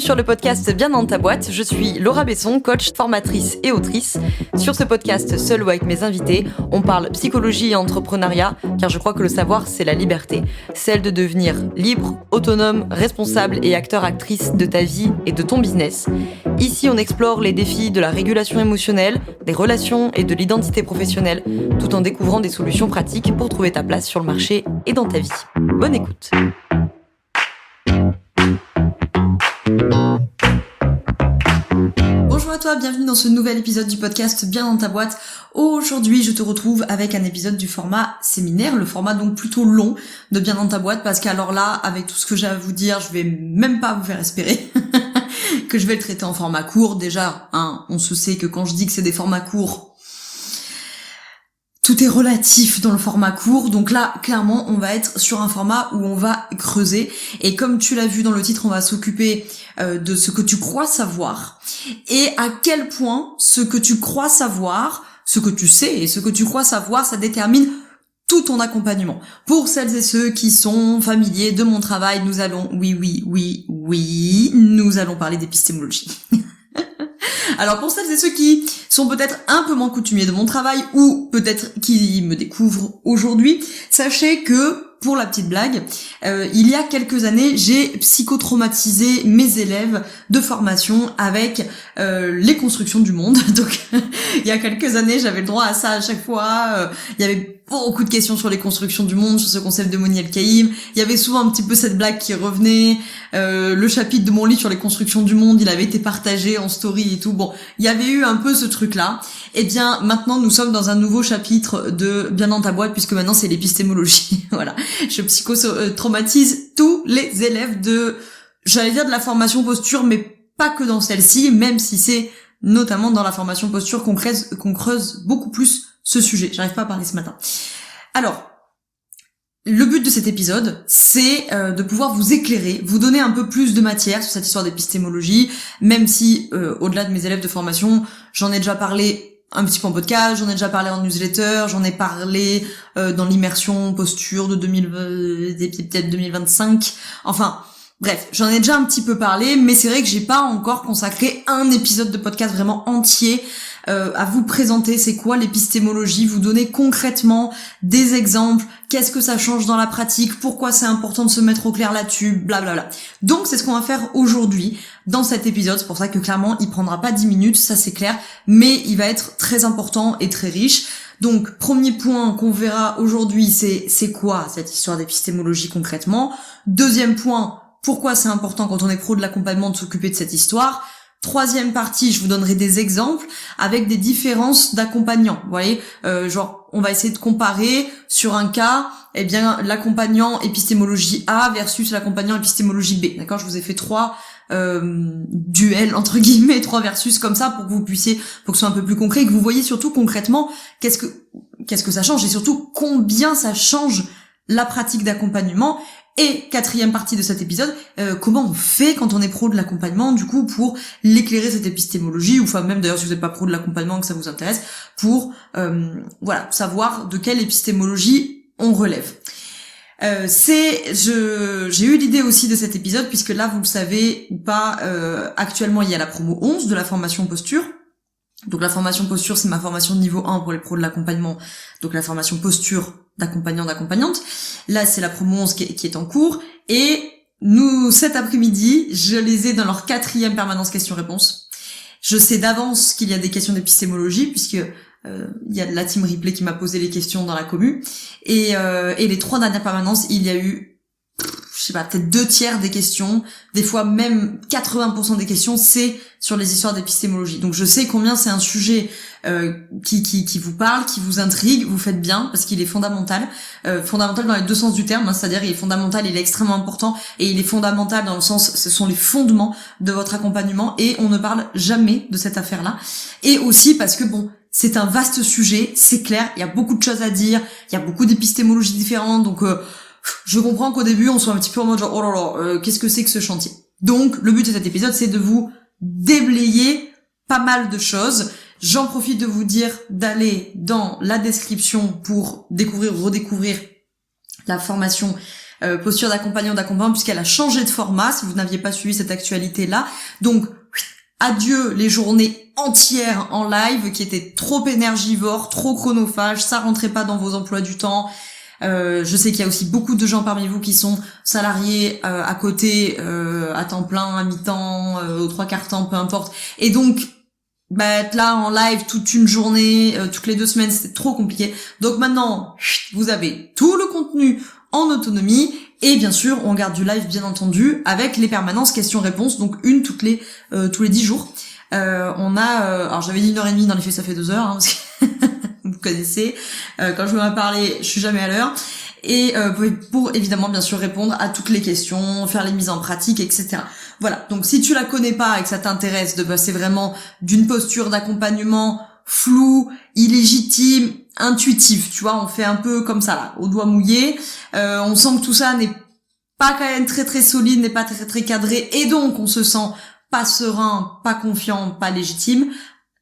sur le podcast Bien dans ta boîte, je suis Laura Besson, coach, formatrice et autrice. Sur ce podcast, seul ou avec mes invités, on parle psychologie et entrepreneuriat, car je crois que le savoir, c'est la liberté. Celle de devenir libre, autonome, responsable et acteur-actrice de ta vie et de ton business. Ici, on explore les défis de la régulation émotionnelle, des relations et de l'identité professionnelle, tout en découvrant des solutions pratiques pour trouver ta place sur le marché et dans ta vie. Bonne écoute. Bonjour à toi, bienvenue dans ce nouvel épisode du podcast Bien dans ta boîte. Aujourd'hui, je te retrouve avec un épisode du format séminaire, le format donc plutôt long de Bien dans ta boîte, parce qu'alors là, avec tout ce que j'ai à vous dire, je vais même pas vous faire espérer que je vais le traiter en format court. Déjà, on se sait que quand je dis que c'est des formats courts, tout est relatif dans le format court, donc là, clairement, on va être sur un format où on va creuser. Et comme tu l'as vu dans le titre, on va s'occuper de ce que tu crois savoir et à quel point ce que tu crois savoir, ce que tu sais et ce que tu crois savoir, ça détermine tout ton accompagnement. Pour celles et ceux qui sont familiers de mon travail, nous allons, nous allons parler d'épistémologie. Alors pour celles et ceux qui sont peut-être un peu moins coutumiers de mon travail ou peut-être qui me découvrent aujourd'hui, sachez que, pour la petite blague, il y a quelques années, j'ai psychotraumatisé mes élèves de formation avec les constructions du monde. Donc il y a quelques années, j'avais le droit à ça à chaque fois. Il y avait beaucoup de questions sur les constructions du monde, sur ce concept de Moni El-Kaïm. Il y avait souvent un petit peu cette blague qui revenait. Le chapitre de mon livre sur les constructions du monde, il avait été partagé en story et tout. Bon, il y avait eu un peu ce truc-là. Eh bien, maintenant, nous sommes dans un nouveau chapitre de Bien dans ta boîte, puisque maintenant, c'est l'épistémologie. Voilà. Je psychotraumatise tous les élèves de, j'allais dire de la formation posture, mais pas que dans celle-ci, même si c'est notamment dans la formation posture qu'on creuse beaucoup plus ce sujet. J'arrive pas à parler ce matin. Alors, le but de cet épisode, c'est de pouvoir vous éclairer, vous donner un peu plus de matière sur cette histoire d'épistémologie, même si, au-delà de mes élèves de formation, j'en ai déjà parlé un petit peu en podcast, j'en ai déjà parlé en newsletter, j'en ai parlé dans l'immersion posture de peut-être 2025, enfin... Bref, j'en ai déjà un petit peu parlé, mais c'est vrai que j'ai pas encore consacré un épisode de podcast vraiment entier à vous présenter c'est quoi l'épistémologie, vous donner concrètement des exemples, qu'est-ce que ça change dans la pratique, pourquoi c'est important de se mettre au clair là-dessus, blablabla. Donc c'est ce qu'on va faire aujourd'hui dans cet épisode, c'est pour ça que clairement il prendra pas 10 minutes, ça c'est clair, mais il va être très important et très riche. Donc premier point qu'on verra aujourd'hui, c'est quoi cette histoire d'épistémologie concrètement. Deuxième point, pourquoi c'est important quand on est pro de l'accompagnement de s'occuper de cette histoire. Troisième partie, je vous donnerai des exemples avec des différences d'accompagnants. Vous voyez, genre on va essayer de comparer sur un cas, eh bien l'accompagnant épistémologie A versus l'accompagnant épistémologie B. D'accord, je vous ai fait trois duels entre guillemets, trois versus comme ça pour que vous puissiez, pour que ce soit un peu plus concret et que vous voyez surtout concrètement qu'est-ce que ça change et surtout combien ça change la pratique d'accompagnement. Et quatrième partie de cet épisode, comment on fait quand on est pro de l'accompagnement, du coup, pour l'éclairer cette épistémologie, ou enfin même d'ailleurs si vous n'êtes pas pro de l'accompagnement que ça vous intéresse, pour savoir de quelle épistémologie on relève. J'ai eu l'idée aussi de cet épisode, puisque là, vous le savez ou pas, actuellement il y a la promo 11 de la formation posture. Donc la formation posture, c'est ma formation de niveau 1 pour les pros de l'accompagnement. Donc la formation posture d'accompagnant, d'accompagnante. Là, c'est la promo 11 qui est en cours. Et nous, cet après-midi, je les ai dans leur 4e permanence questions-réponses. Je sais d'avance qu'il y a des questions d'épistémologie, puisque il y a la team replay qui m'a posé les questions dans la commu. Et les 3 dernières permanences, il y a eu je sais pas, peut-être 2/3 des questions, des fois même 80% des questions, c'est sur les histoires d'épistémologie. Donc je sais combien c'est un sujet qui vous parle, qui vous intrigue, vous faites bien, parce qu'il est fondamental dans les deux sens du terme, hein, c'est-à-dire il est fondamental, il est extrêmement important, et il est fondamental dans le sens, ce sont les fondements de votre accompagnement, et on ne parle jamais de cette affaire-là. Et aussi parce que bon, c'est un vaste sujet, c'est clair, il y a beaucoup de choses à dire, il y a beaucoup d'épistémologies différentes, donc je comprends qu'au début on soit un petit peu en mode genre oh là là, qu'est-ce que c'est que ce chantier. Donc le but de cet épisode, c'est de vous déblayer pas mal de choses. J'en profite de vous dire d'aller dans la description pour découvrir, redécouvrir la formation posture d'accompagnant puisqu'elle a changé de format, si vous n'aviez pas suivi cette actualité-là. Donc, adieu les journées entières en live qui étaient trop énergivores, trop chronophages, ça rentrait pas dans vos emplois du temps. Je sais qu'il y a aussi beaucoup de gens parmi vous qui sont salariés à côté, à temps plein, à mi-temps, aux 3/4 temps, peu importe. Et donc, être là en live toute une journée, toutes les 2 semaines, c'est trop compliqué. Donc maintenant, vous avez tout le contenu en autonomie. Et bien sûr, on garde du live, bien entendu, avec les permanences questions-réponses, donc une tous les 10 jours. On a, alors j'avais dit 1h30, dans les faits ça fait 2 heures, hein, parce que vous connaissez, quand je me mets à parler, je suis jamais à l'heure. Et pour évidemment bien sûr répondre à toutes les questions, faire les mises en pratique, etc. Voilà, donc si tu la connais pas et que ça t'intéresse de passer vraiment d'une posture d'accompagnement floue, illégitime, intuitive, tu vois, on fait un peu comme ça là, au doigt mouillé, on sent que tout ça n'est pas quand même très très solide, n'est pas très très cadré, et donc on se sent pas serein, pas confiant, pas légitime,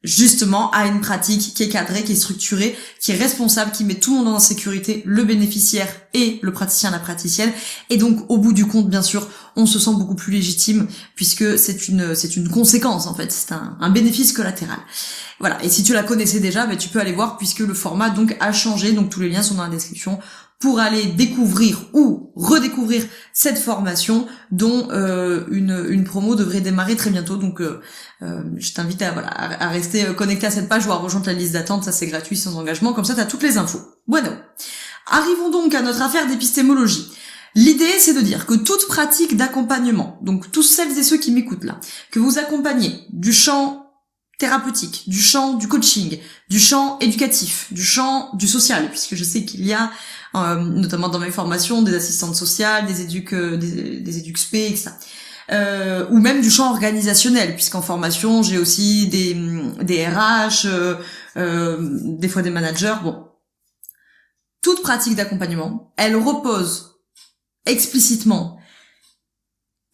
justement à une pratique qui est cadrée, qui est structurée, qui est responsable, qui met tout le monde en sécurité, le bénéficiaire et le praticien, la praticienne, et donc au bout du compte, bien sûr, on se sent beaucoup plus légitime, puisque c'est une conséquence en fait, c'est un bénéfice collatéral. Voilà, et si tu la connaissais déjà, tu peux aller voir, puisque le format donc a changé, donc tous les liens sont dans la description, pour aller découvrir ou redécouvrir cette formation dont une promo devrait démarrer très bientôt. Donc je t'invite à rester connecté à cette page ou à rejoindre la liste d'attente, ça c'est gratuit, sans engagement, comme ça t'as toutes les infos. Bueno. Arrivons donc à notre affaire d'épistémologie. L'idée, c'est de dire que toute pratique d'accompagnement, donc tous celles et ceux qui m'écoutent là, que vous accompagnez du champ thérapeutique, du champ du coaching, du champ éducatif, du champ du social, puisque je sais qu'il y a notamment dans mes formations des assistantes sociales, des éduc-spé, etc. Ou même du champ organisationnel, puisqu'en formation j'ai aussi des RH, des fois des managers. Bon, toute pratique d'accompagnement, elle repose explicitement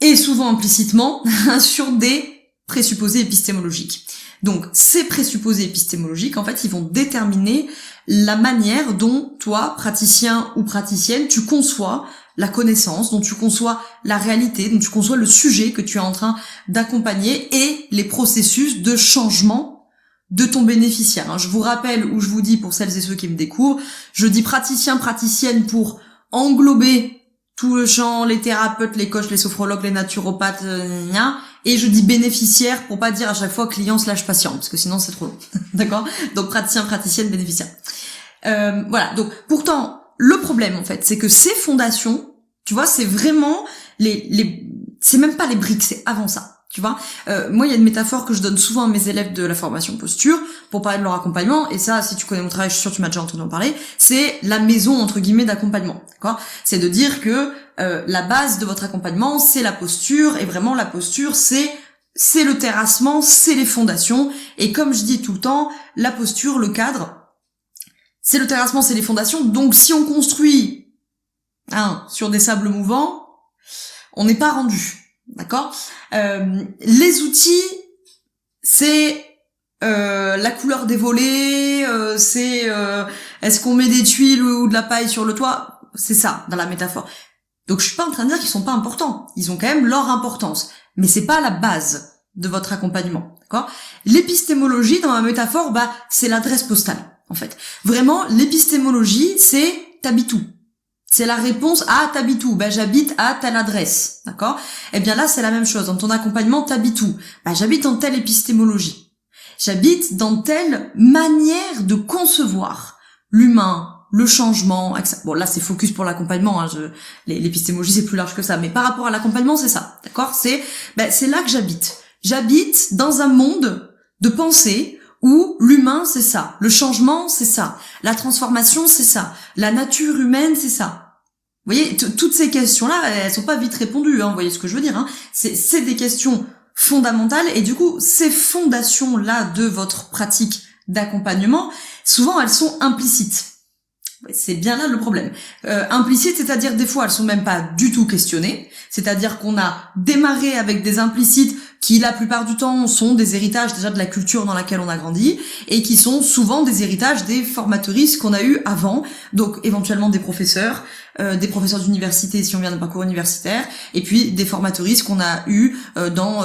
et souvent implicitement sur des présupposés épistémologiques. Donc, ces présupposés épistémologiques, en fait, ils vont déterminer la manière dont toi, praticien ou praticienne, tu conçois la connaissance, dont tu conçois la réalité, dont tu conçois le sujet que tu es en train d'accompagner et les processus de changement de ton bénéficiaire. Je vous rappelle, ou je vous dis pour celles et ceux qui me découvrent, je dis praticien, praticienne pour englober tout le champ, les thérapeutes, les coachs, les sophrologues, les naturopathes, et je dis bénéficiaire pour pas dire à chaque fois client/patient, parce que sinon c'est trop long. D'accord? Donc praticien, praticienne, bénéficiaire. Voilà. Donc pourtant, le problème en fait, c'est que ces fondations, tu vois, c'est vraiment c'est même pas les briques, c'est avant ça. Tu vois, moi il y a une métaphore que je donne souvent à mes élèves de la formation posture pour parler de leur accompagnement, et ça, si tu connais mon travail, je suis sûre que tu m'as déjà entendu en parler, c'est la maison entre guillemets d'accompagnement, d'accord? C'est de dire que la base de votre accompagnement, c'est la posture, et vraiment la posture, c'est le terrassement, c'est les fondations, et comme je dis tout le temps, la posture, le cadre, c'est le terrassement, c'est les fondations. Donc si on construit sur des sables mouvants, on n'est pas rendu. D'accord. Les outils, c'est la couleur des volets, c'est est-ce qu'on met des tuiles ou de la paille sur le toit, c'est ça dans la métaphore. Donc je suis pas en train de dire qu'ils sont pas importants, ils ont quand même leur importance, mais c'est pas la base de votre accompagnement, d'accord. L'épistémologie dans ma métaphore, c'est l'adresse postale en fait. Vraiment, l'épistémologie, c'est t'habites où. C'est la réponse à t'habites où? J'habite à telle adresse, d'accord? Eh bien là, c'est la même chose. Dans ton accompagnement, t'habites où? J'habite en telle épistémologie. J'habite dans telle manière de concevoir l'humain, le changement, etc. Bon, là, c'est focus pour l'accompagnement, l'épistémologie, c'est plus large que ça. Mais par rapport à l'accompagnement, c'est ça, d'accord? C'est là que j'habite. J'habite dans un monde de pensée où l'humain, c'est ça. Le changement, c'est ça. La transformation, c'est ça. La nature humaine, c'est ça. Vous voyez, toutes ces questions-là, elles sont pas vite répondues, vous voyez ce que je veux dire, C'est des questions fondamentales, et du coup, ces fondations-là de votre pratique d'accompagnement, souvent, elles sont implicites. C'est bien là le problème. Implicites, c'est-à-dire des fois, elles sont même pas du tout questionnées. C'est-à-dire qu'on a démarré avec des implicites qui, la plupart du temps, sont des héritages déjà de la culture dans laquelle on a grandi, et qui sont souvent des héritages des formatrices qu'on a eu avant, donc éventuellement des professeurs, des professeurs d'université si on vient d'un parcours universitaire, et puis des formateuristes qu'on a eu dans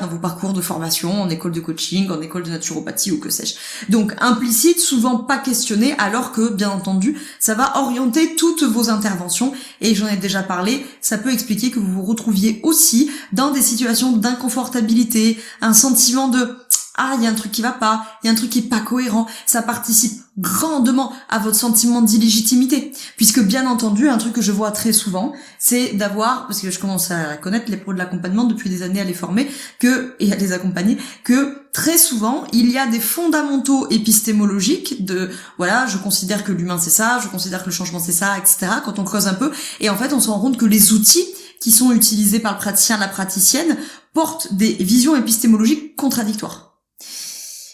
vos parcours de formation, en école de coaching, en école de naturopathie ou que sais-je. Donc implicite, souvent pas questionné, alors que bien entendu ça va orienter toutes vos interventions, et j'en ai déjà parlé, ça peut expliquer que vous vous retrouviez aussi dans des situations d'inconfortabilité, un sentiment de il y a un truc qui va pas, il y a un truc qui est pas cohérent. Ça participe grandement à votre sentiment d'illégitimité, puisque bien entendu, un truc que je vois très souvent, c'est d'avoir, parce que je commence à connaître les pros de l'accompagnement depuis des années, à les former, et à les accompagner, que très souvent, il y a des fondamentaux épistémologiques de, voilà, je considère que l'humain c'est ça, je considère que le changement c'est ça, etc. Quand on creuse un peu, et en fait, on se rend compte que les outils qui sont utilisés par le praticien, la praticienne, portent des visions épistémologiques contradictoires.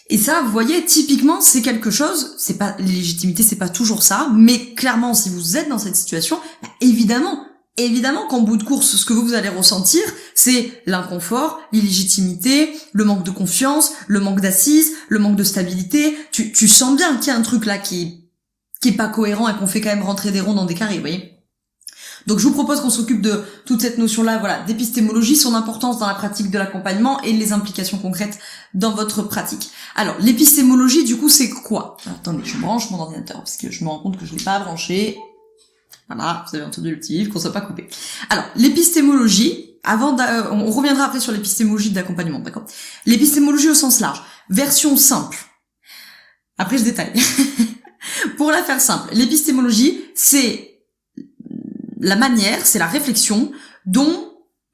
Et ça, vous voyez, typiquement, c'est quelque chose, c'est pas, l'illégitimité, c'est pas toujours ça, mais clairement, si vous êtes dans cette situation, évidemment, qu'en bout de course, ce que vous allez ressentir, c'est l'inconfort, l'illégitimité, le manque de confiance, le manque d'assise, le manque de stabilité. Tu sens bien qu'il y a un truc là qui est pas cohérent et qu'on fait quand même rentrer des ronds dans des carrés, vous voyez. Donc je vous propose qu'on s'occupe de toute cette notion-là, voilà, d'épistémologie, son importance dans la pratique de l'accompagnement et les implications concrètes dans votre pratique. Alors, l'épistémologie, du coup, c'est quoi? Attendez, je branche mon ordinateur, parce que je me rends compte que je l'ai pas branché. Voilà, vous avez entendu le petit livre, qu'on soit pas coupé. Alors, l'épistémologie, on reviendra après sur l'épistémologie d'accompagnement, d'accord? L'épistémologie au sens large, version simple. Après, je détaille. Pour la faire simple, l'épistémologie, c'est la manière, c'est la réflexion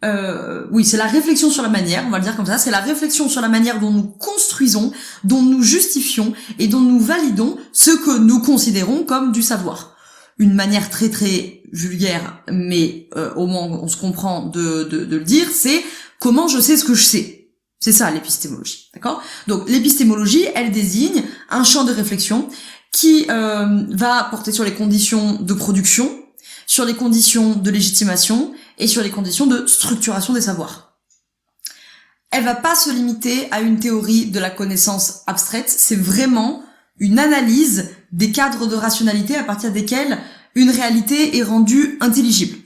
c'est la réflexion sur la manière, on va le dire comme ça, c'est la réflexion sur la manière dont nous construisons, dont nous justifions et dont nous validons ce que nous considérons comme du savoir. Une manière très très vulgaire, mais au moins on se comprend de le dire, c'est comment je sais ce que je sais. C'est ça l'épistémologie, d'accord? Donc l'épistémologie, elle désigne un champ de réflexion qui va porter sur les conditions de production, sur les conditions de légitimation et sur les conditions de structuration des savoirs. Elle va pas se limiter à une théorie de la connaissance abstraite, c'est vraiment une analyse des cadres de rationalité à partir desquels une réalité est rendue intelligible.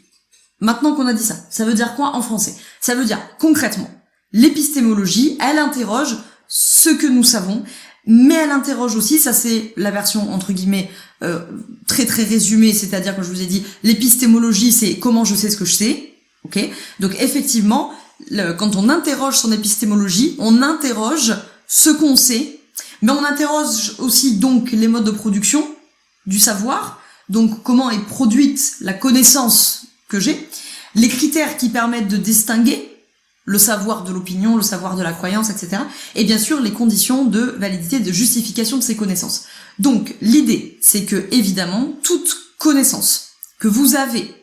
Maintenant qu'on a dit ça, ça veut dire quoi en français? Ça veut dire concrètement, l'épistémologie, elle interroge ce que nous savons, mais elle interroge aussi, ça c'est la version entre guillemets très très résumée, c'est-à-dire que je vous ai dit, l'épistémologie c'est comment je sais ce que je sais, ok? Donc effectivement, quand on interroge son épistémologie, on interroge ce qu'on sait, mais on interroge aussi donc les modes de production du savoir, donc comment est produite la connaissance que j'ai, les critères qui permettent de distinguer le savoir de l'opinion, le savoir de la croyance, etc. Et bien sûr, les conditions de validité, de justification de ces connaissances. Donc, l'idée, c'est que, évidemment, toute connaissance que vous avez,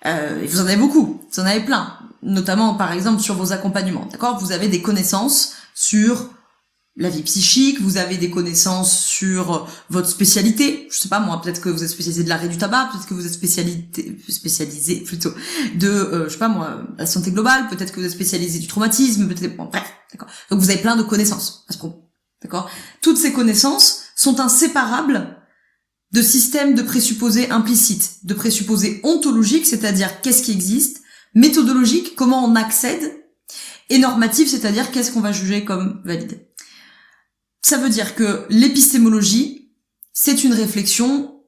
et vous en avez beaucoup, vous en avez plein, notamment, par exemple, sur vos accompagnements, d'accord? Vous avez des connaissances sur la vie psychique, vous avez des connaissances sur votre spécialité, je sais pas moi, peut-être que vous êtes spécialisé de l'arrêt du tabac, peut-être que vous êtes spécialisé plutôt de, je sais pas moi, la santé globale, peut-être que vous êtes spécialisé du traumatisme, peut-être, bon, bref, d'accord. Donc vous avez plein de connaissances à ce propos, d'accord. Toutes ces connaissances sont inséparables de systèmes de présupposés implicites, de présupposés ontologiques, c'est-à-dire qu'est-ce qui existe, méthodologique, comment on accède, et normatif, c'est-à-dire qu'est-ce qu'on va juger comme valide. Ça veut dire que l'épistémologie, c'est une réflexion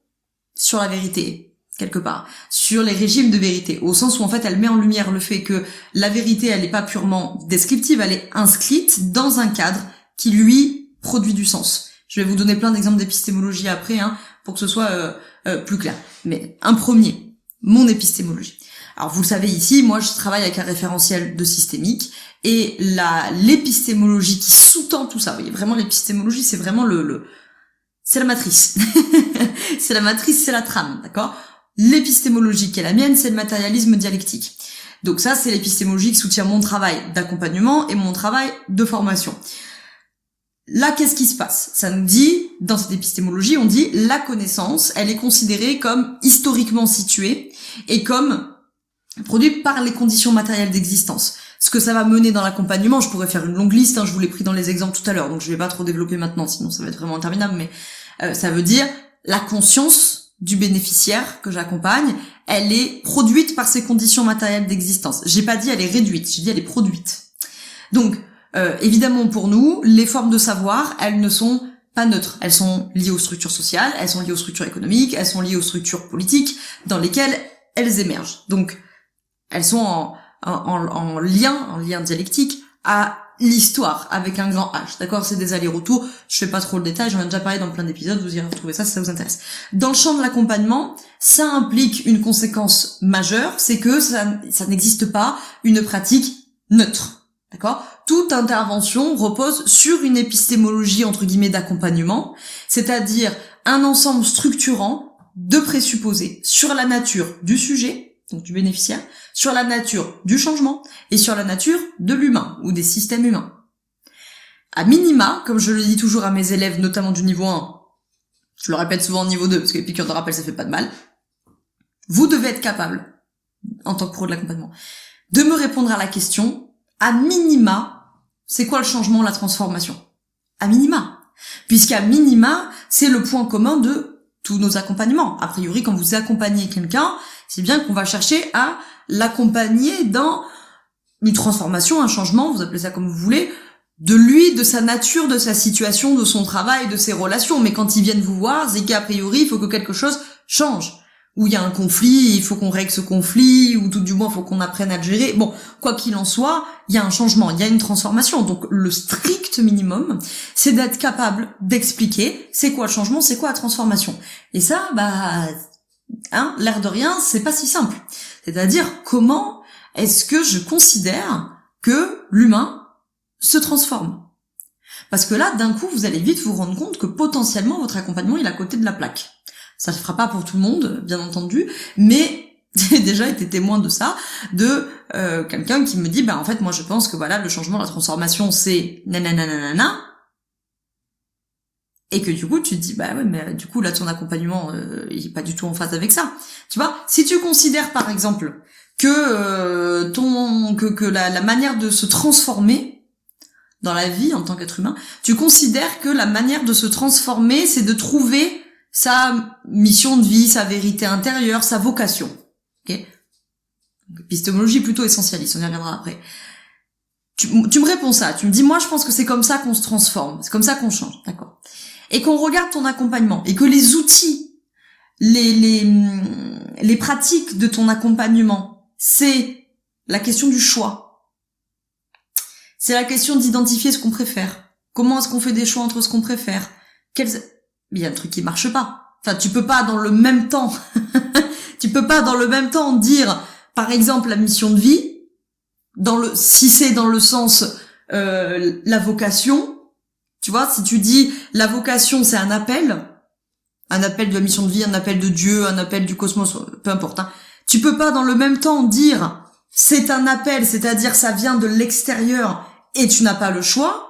sur la vérité, quelque part, sur les régimes de vérité, au sens où en fait elle met en lumière le fait que la vérité, elle n'est pas purement descriptive, elle est inscrite dans un cadre qui lui produit du sens. Je vais vous donner plein d'exemples d'épistémologie après, pour que ce soit plus clair. Mais un premier, mon épistémologie. Alors vous le savez ici, moi je travaille avec un référentiel de systémique, et l'épistémologie qui sous-tend tout ça, vous voyez, vraiment l'épistémologie c'est vraiment c'est la matrice. C'est la matrice, c'est la trame, d'accord? L'épistémologie qui est la mienne, c'est le matérialisme dialectique. Donc ça, c'est l'épistémologie qui soutient mon travail d'accompagnement et mon travail de formation. Là, qu'est-ce qui se passe? Ça nous dit, dans cette épistémologie, on dit la connaissance, elle est considérée comme historiquement située et comme produite par les conditions matérielles d'existence. Ce que ça va mener dans l'accompagnement, je pourrais faire une longue liste, je vous l'ai pris dans les exemples tout à l'heure, donc je vais pas trop développer maintenant, sinon ça va être vraiment interminable, mais ça veut dire la conscience du bénéficiaire que j'accompagne, elle est produite par ses conditions matérielles d'existence. J'ai pas dit elle est réduite, j'ai dit elle est produite. Donc, évidemment pour nous, les formes de savoir, elles ne sont pas neutres. Elles sont liées aux structures sociales, elles sont liées aux structures économiques, elles sont liées aux structures politiques dans lesquelles elles émergent. Donc, elles sont en lien dialectique à l'histoire avec un grand H. D'accord, c'est des allers-retours. Je fais pas trop le détail, j'en ai déjà parlé dans plein d'épisodes, vous irez retrouver ça si ça vous intéresse. Dans le champ de l'accompagnement, ça implique une conséquence majeure, c'est que ça n'existe pas une pratique neutre. D'accord? Toute intervention repose sur une épistémologie entre guillemets d'accompagnement, c'est-à-dire un ensemble structurant de présupposés sur la nature du sujet, donc du bénéficiaire, sur la nature du changement et sur la nature de l'humain ou des systèmes humains. À minima, comme je le dis toujours à mes élèves, notamment du niveau 1, je le répète souvent au niveau 2, parce que les piqûres de rappel ça fait pas de mal, vous devez être capable, en tant que pro de l'accompagnement, de me répondre à la question, à minima, c'est quoi le changement, la transformation? À minima. Puisqu'à minima, c'est le point commun de tous nos accompagnements. A priori, quand vous accompagnez quelqu'un, c'est bien qu'on va chercher à l'accompagner dans une transformation, un changement, vous appelez ça comme vous voulez, de lui, de sa nature, de sa situation, de son travail, de ses relations. Mais quand ils viennent vous voir, c'est qu'a priori, il faut que quelque chose change. Ou il y a un conflit, il faut qu'on règle ce conflit, ou tout du moins, il faut qu'on apprenne à le gérer. Bon, quoi qu'il en soit, il y a un changement, il y a une transformation. Donc, le strict minimum, c'est d'être capable d'expliquer c'est quoi le changement, c'est quoi la transformation. Et ça, l'air de rien, c'est pas si simple. C'est-à-dire, comment est-ce que je considère que l'humain se transforme? Parce que là, d'un coup, vous allez vite vous rendre compte que potentiellement, votre accompagnement, il est à côté de la plaque. Ça ne se fera pas pour tout le monde, bien entendu, mais j'ai déjà été témoin de ça, de quelqu'un qui me dit, en fait, moi je pense que voilà, le changement, la transformation, c'est nanana, et que du coup, tu te dis, ouais, mais du coup, là, ton accompagnement, il est pas du tout en phase avec ça. Tu vois, si tu considères, par exemple, que la manière de se transformer dans la vie en tant qu'être humain, tu considères que la manière de se transformer, c'est de trouver sa mission de vie, sa vérité intérieure, sa vocation. Ok? Épistémologie plutôt essentialiste, on y reviendra après. Tu me réponds ça, tu me dis, moi je pense que c'est comme ça qu'on se transforme, c'est comme ça qu'on change, d'accord? Et qu'on regarde ton accompagnement, et que les outils, les pratiques de ton accompagnement, c'est la question du choix. C'est la question d'identifier ce qu'on préfère. Comment est-ce qu'on fait des choix entre ce qu'on préfère? Mais il y a un truc qui marche pas. Enfin, tu peux pas dans le même temps dire, par exemple, la mission de vie, si c'est dans le sens la vocation, tu vois, si tu dis la vocation c'est un appel de la mission de vie, un appel de Dieu, un appel du cosmos, peu importe, hein. Tu peux pas dans le même temps dire c'est un appel, c'est-à-dire ça vient de l'extérieur et tu n'as pas le choix.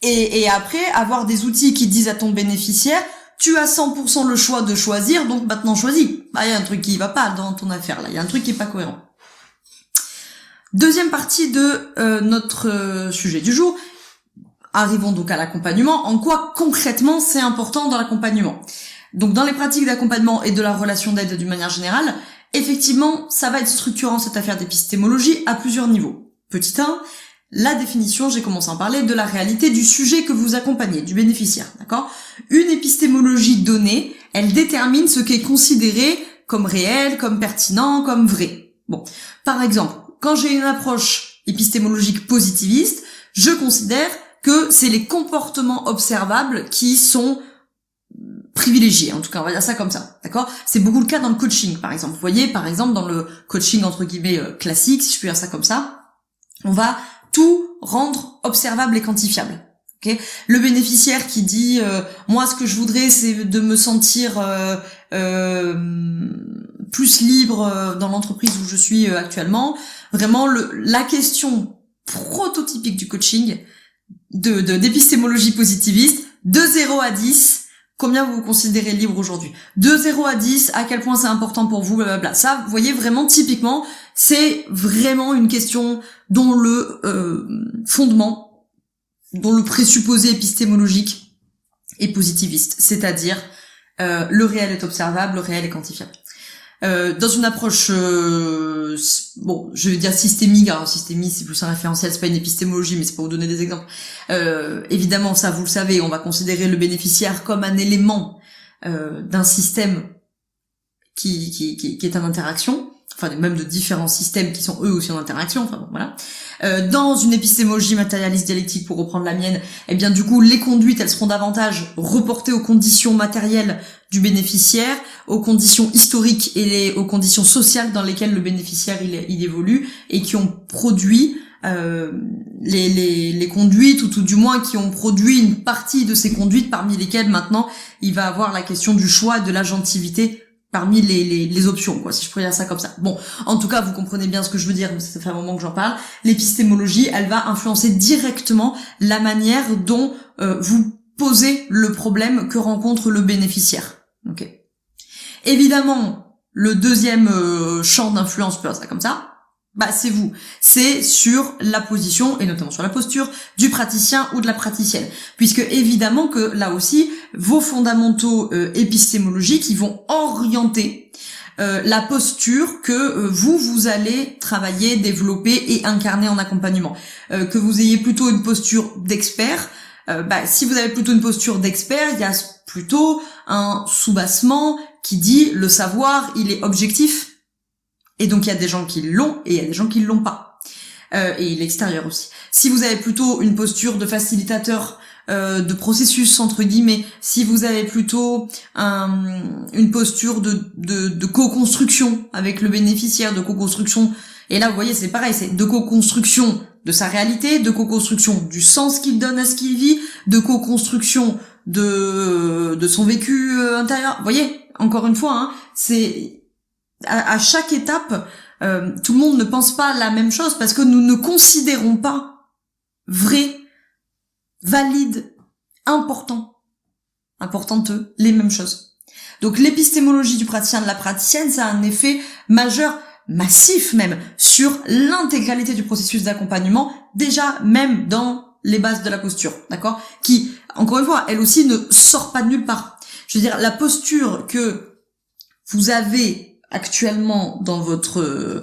Et après, avoir des outils qui disent à ton bénéficiaire, tu as 100% le choix de choisir, donc maintenant choisis. Il y a un truc qui va pas dans ton affaire, là. Il y a un truc qui est pas cohérent. Deuxième partie de notre sujet du jour. Arrivons donc à l'accompagnement. En quoi, concrètement, c'est important dans l'accompagnement? Donc, dans les pratiques d'accompagnement et de la relation d'aide d'une manière générale, effectivement, ça va être structurant cette affaire d'épistémologie à plusieurs niveaux. Petit 1, la définition, j'ai commencé à en parler, de la réalité du sujet que vous accompagnez, du bénéficiaire, d'accord? Une épistémologie donnée, elle détermine ce qui est considéré comme réel, comme pertinent, comme vrai. Bon, par exemple, quand j'ai une approche épistémologique positiviste, je considère que c'est les comportements observables qui sont privilégiés, en tout cas on va dire ça comme ça, d'accord? C'est beaucoup le cas dans le coaching, par exemple. Vous voyez, par exemple, dans le coaching entre guillemets classique, si je peux dire ça comme ça, on va tout rendre observable et quantifiable. Okay, le bénéficiaire qui dit moi ce que je voudrais c'est de me sentir plus libre dans l'entreprise où je suis actuellement. Vraiment la question prototypique du coaching d'épistémologie positiviste, de 0 à 10, combien vous vous considérez libre aujourd'hui? De 0 à 10, à quel point c'est important pour vous, blablabla. Ça, vous voyez, vraiment, typiquement, c'est vraiment une question dont le fondement, dont le présupposé épistémologique est positiviste. C'est-à-dire, le réel est observable, le réel est quantifiable. Dans une approche, bon, je vais dire systémique. Alors systémique, c'est plus un référentiel, c'est pas une épistémologie, mais c'est pour vous donner des exemples. Évidemment, ça, vous le savez, on va considérer le bénéficiaire comme un élément d'un système qui est en interaction, enfin même de différents systèmes qui sont eux aussi en interaction. Enfin bon, voilà. Dans une épistémologie matérialiste dialectique, pour reprendre la mienne, eh bien du coup les conduites elles seront davantage reportées aux conditions matérielles du bénéficiaire, aux conditions historiques et aux conditions sociales dans lesquelles le bénéficiaire il évolue et qui ont produit les conduites, ou tout du moins qui ont produit une partie de ces conduites, parmi lesquelles maintenant il va avoir la question du choix, de l'agentivité parmi les options, quoi, si je pourrais dire ça comme ça. Bon, en tout cas, vous comprenez bien ce que je veux dire, ça fait un moment que j'en parle. L'épistémologie, elle va influencer directement la manière dont vous posez le problème que rencontre le bénéficiaire. Ok. Évidemment, le deuxième champ d'influence, je peux dire ça comme ça, bah c'est vous. C'est sur la position, et notamment sur la posture, du praticien ou de la praticienne. Puisque évidemment que là aussi, vos fondamentaux épistémologiques, ils vont orienter la posture que vous allez travailler, développer et incarner en accompagnement. Que vous ayez plutôt une posture d'expert, si vous avez plutôt une posture d'expert, il y a plutôt un sous-bassement qui dit le savoir, il est objectif. Et donc il y a des gens qui l'ont et il y a des gens qui l'ont pas. Et l'extérieur aussi. Si vous avez plutôt une posture de facilitateur de processus entre guillemets, si vous avez plutôt une posture de co-construction avec le bénéficiaire, de co-construction, et là vous voyez c'est pareil, c'est de co-construction de sa réalité, de co-construction du sens qu'il donne à ce qu'il vit, de co-construction de son vécu intérieur. Vous voyez, encore une fois, hein, c'est à chaque étape, tout le monde ne pense pas la même chose parce que nous ne considérons pas vrai, valide, importante les mêmes choses. Donc l'épistémologie du praticien, de la praticienne, ça a un effet majeur, massif même, sur l'intégralité du processus d'accompagnement, déjà même dans les bases de la posture, d'accord, qui, encore une fois, elle aussi ne sort pas de nulle part. Je veux dire, la posture que vous avez actuellement dans votre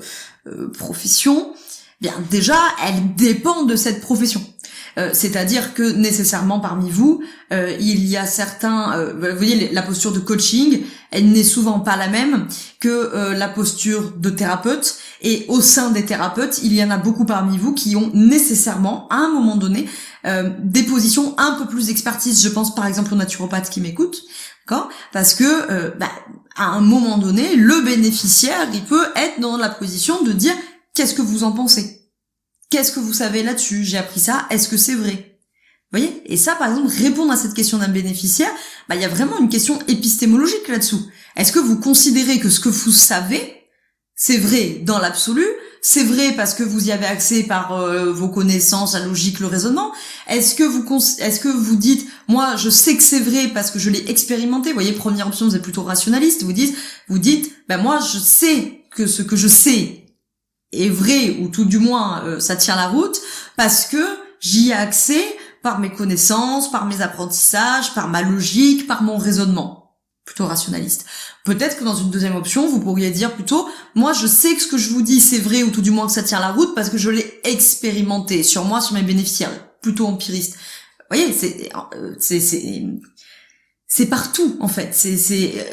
profession, bien déjà elle dépend de cette profession. C'est-à-dire que nécessairement parmi vous, il y a certains, vous voyez, la posture de coaching, elle n'est souvent pas la même que la posture de thérapeute. Et au sein des thérapeutes, il y en a beaucoup parmi vous qui ont nécessairement, à un moment donné, des positions un peu plus d'expertise. Je pense par exemple aux naturopathes qui m'écoutent, d'accord ? Parce que à un moment donné, le bénéficiaire, il peut être dans la position de dire qu'est-ce que vous en pensez ? Qu'est-ce que vous savez là-dessus ? J'ai appris ça, est-ce que c'est vrai ? Vous voyez ? Et ça, par exemple, répondre à cette question d'un bénéficiaire, il y a vraiment une question épistémologique là-dessous. Est-ce que vous considérez que ce que vous savez, c'est vrai dans l'absolu ? C'est vrai parce que vous y avez accès par vos connaissances, la logique, le raisonnement. Est-ce que vous dites, moi, je sais que c'est vrai parce que je l'ai expérimenté. Vous voyez, première option, vous êtes plutôt rationaliste. Vous dites, moi, je sais que ce que je sais est vrai, ou tout du moins, ça tient la route parce que j'y ai accès par mes connaissances, par mes apprentissages, par ma logique, par mon raisonnement. Plutôt rationaliste. Peut-être que dans une deuxième option, vous pourriez dire plutôt, moi je sais que ce que je vous dis c'est vrai, ou tout du moins que ça tient la route parce que je l'ai expérimenté sur moi, sur mes bénéficiaires. Plutôt empiriste. Vous voyez, c'est partout en fait.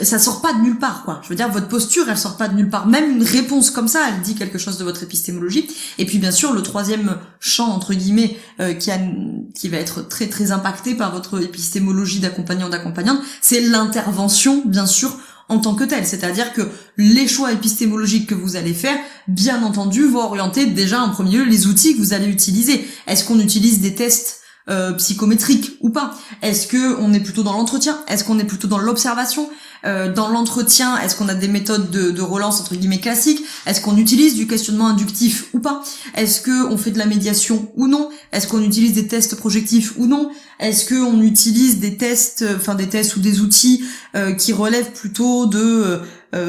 Ça sort pas de nulle part, quoi. Je veux dire, votre posture, elle sort pas de nulle part. Même une réponse comme ça, elle dit quelque chose de votre épistémologie. Et puis bien sûr, le troisième champ entre guillemets qui va être très très impacté par votre épistémologie d'accompagnante, c'est l'intervention, bien sûr, en tant que telle. C'est-à-dire que les choix épistémologiques que vous allez faire, bien entendu, vont orienter déjà en premier lieu les outils que vous allez utiliser. Est-ce qu'on utilise des tests psychométrique ou pas? Est-ce que on est plutôt dans l'entretien? Est-ce qu'on est plutôt dans l'observation? Dans l'entretien, est-ce qu'on a des méthodes de relance entre guillemets classiques? Est-ce qu'on utilise du questionnement inductif ou pas? Est-ce que on fait de la médiation ou non? Est-ce qu'on utilise des tests projectifs ou non? Est-ce que on utilise des tests ou des outils qui relèvent plutôt de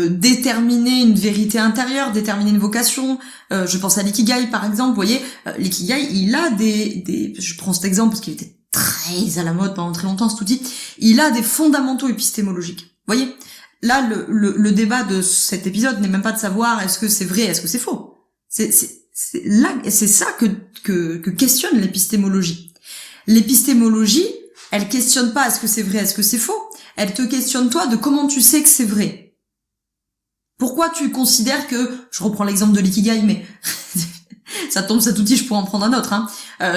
déterminer une vérité intérieure, déterminer une vocation? Je pense à l'ikigai par exemple. Vous voyez, l'ikigai, il a je prends cet exemple parce qu'il était très à la mode pendant très longtemps cet outil. Il a des fondamentaux épistémologiques. Voyez, là, le débat de cet épisode n'est même pas de savoir est-ce que c'est vrai, est-ce que c'est faux. C'est ça que questionne l'épistémologie. L'épistémologie, elle questionne pas est-ce que c'est vrai, est-ce que c'est faux. Elle te questionne toi de comment tu sais que c'est vrai. Pourquoi tu considères que, je reprends l'exemple de l'ikigai, mais ça tombe cet outil, je pourrais en prendre un autre.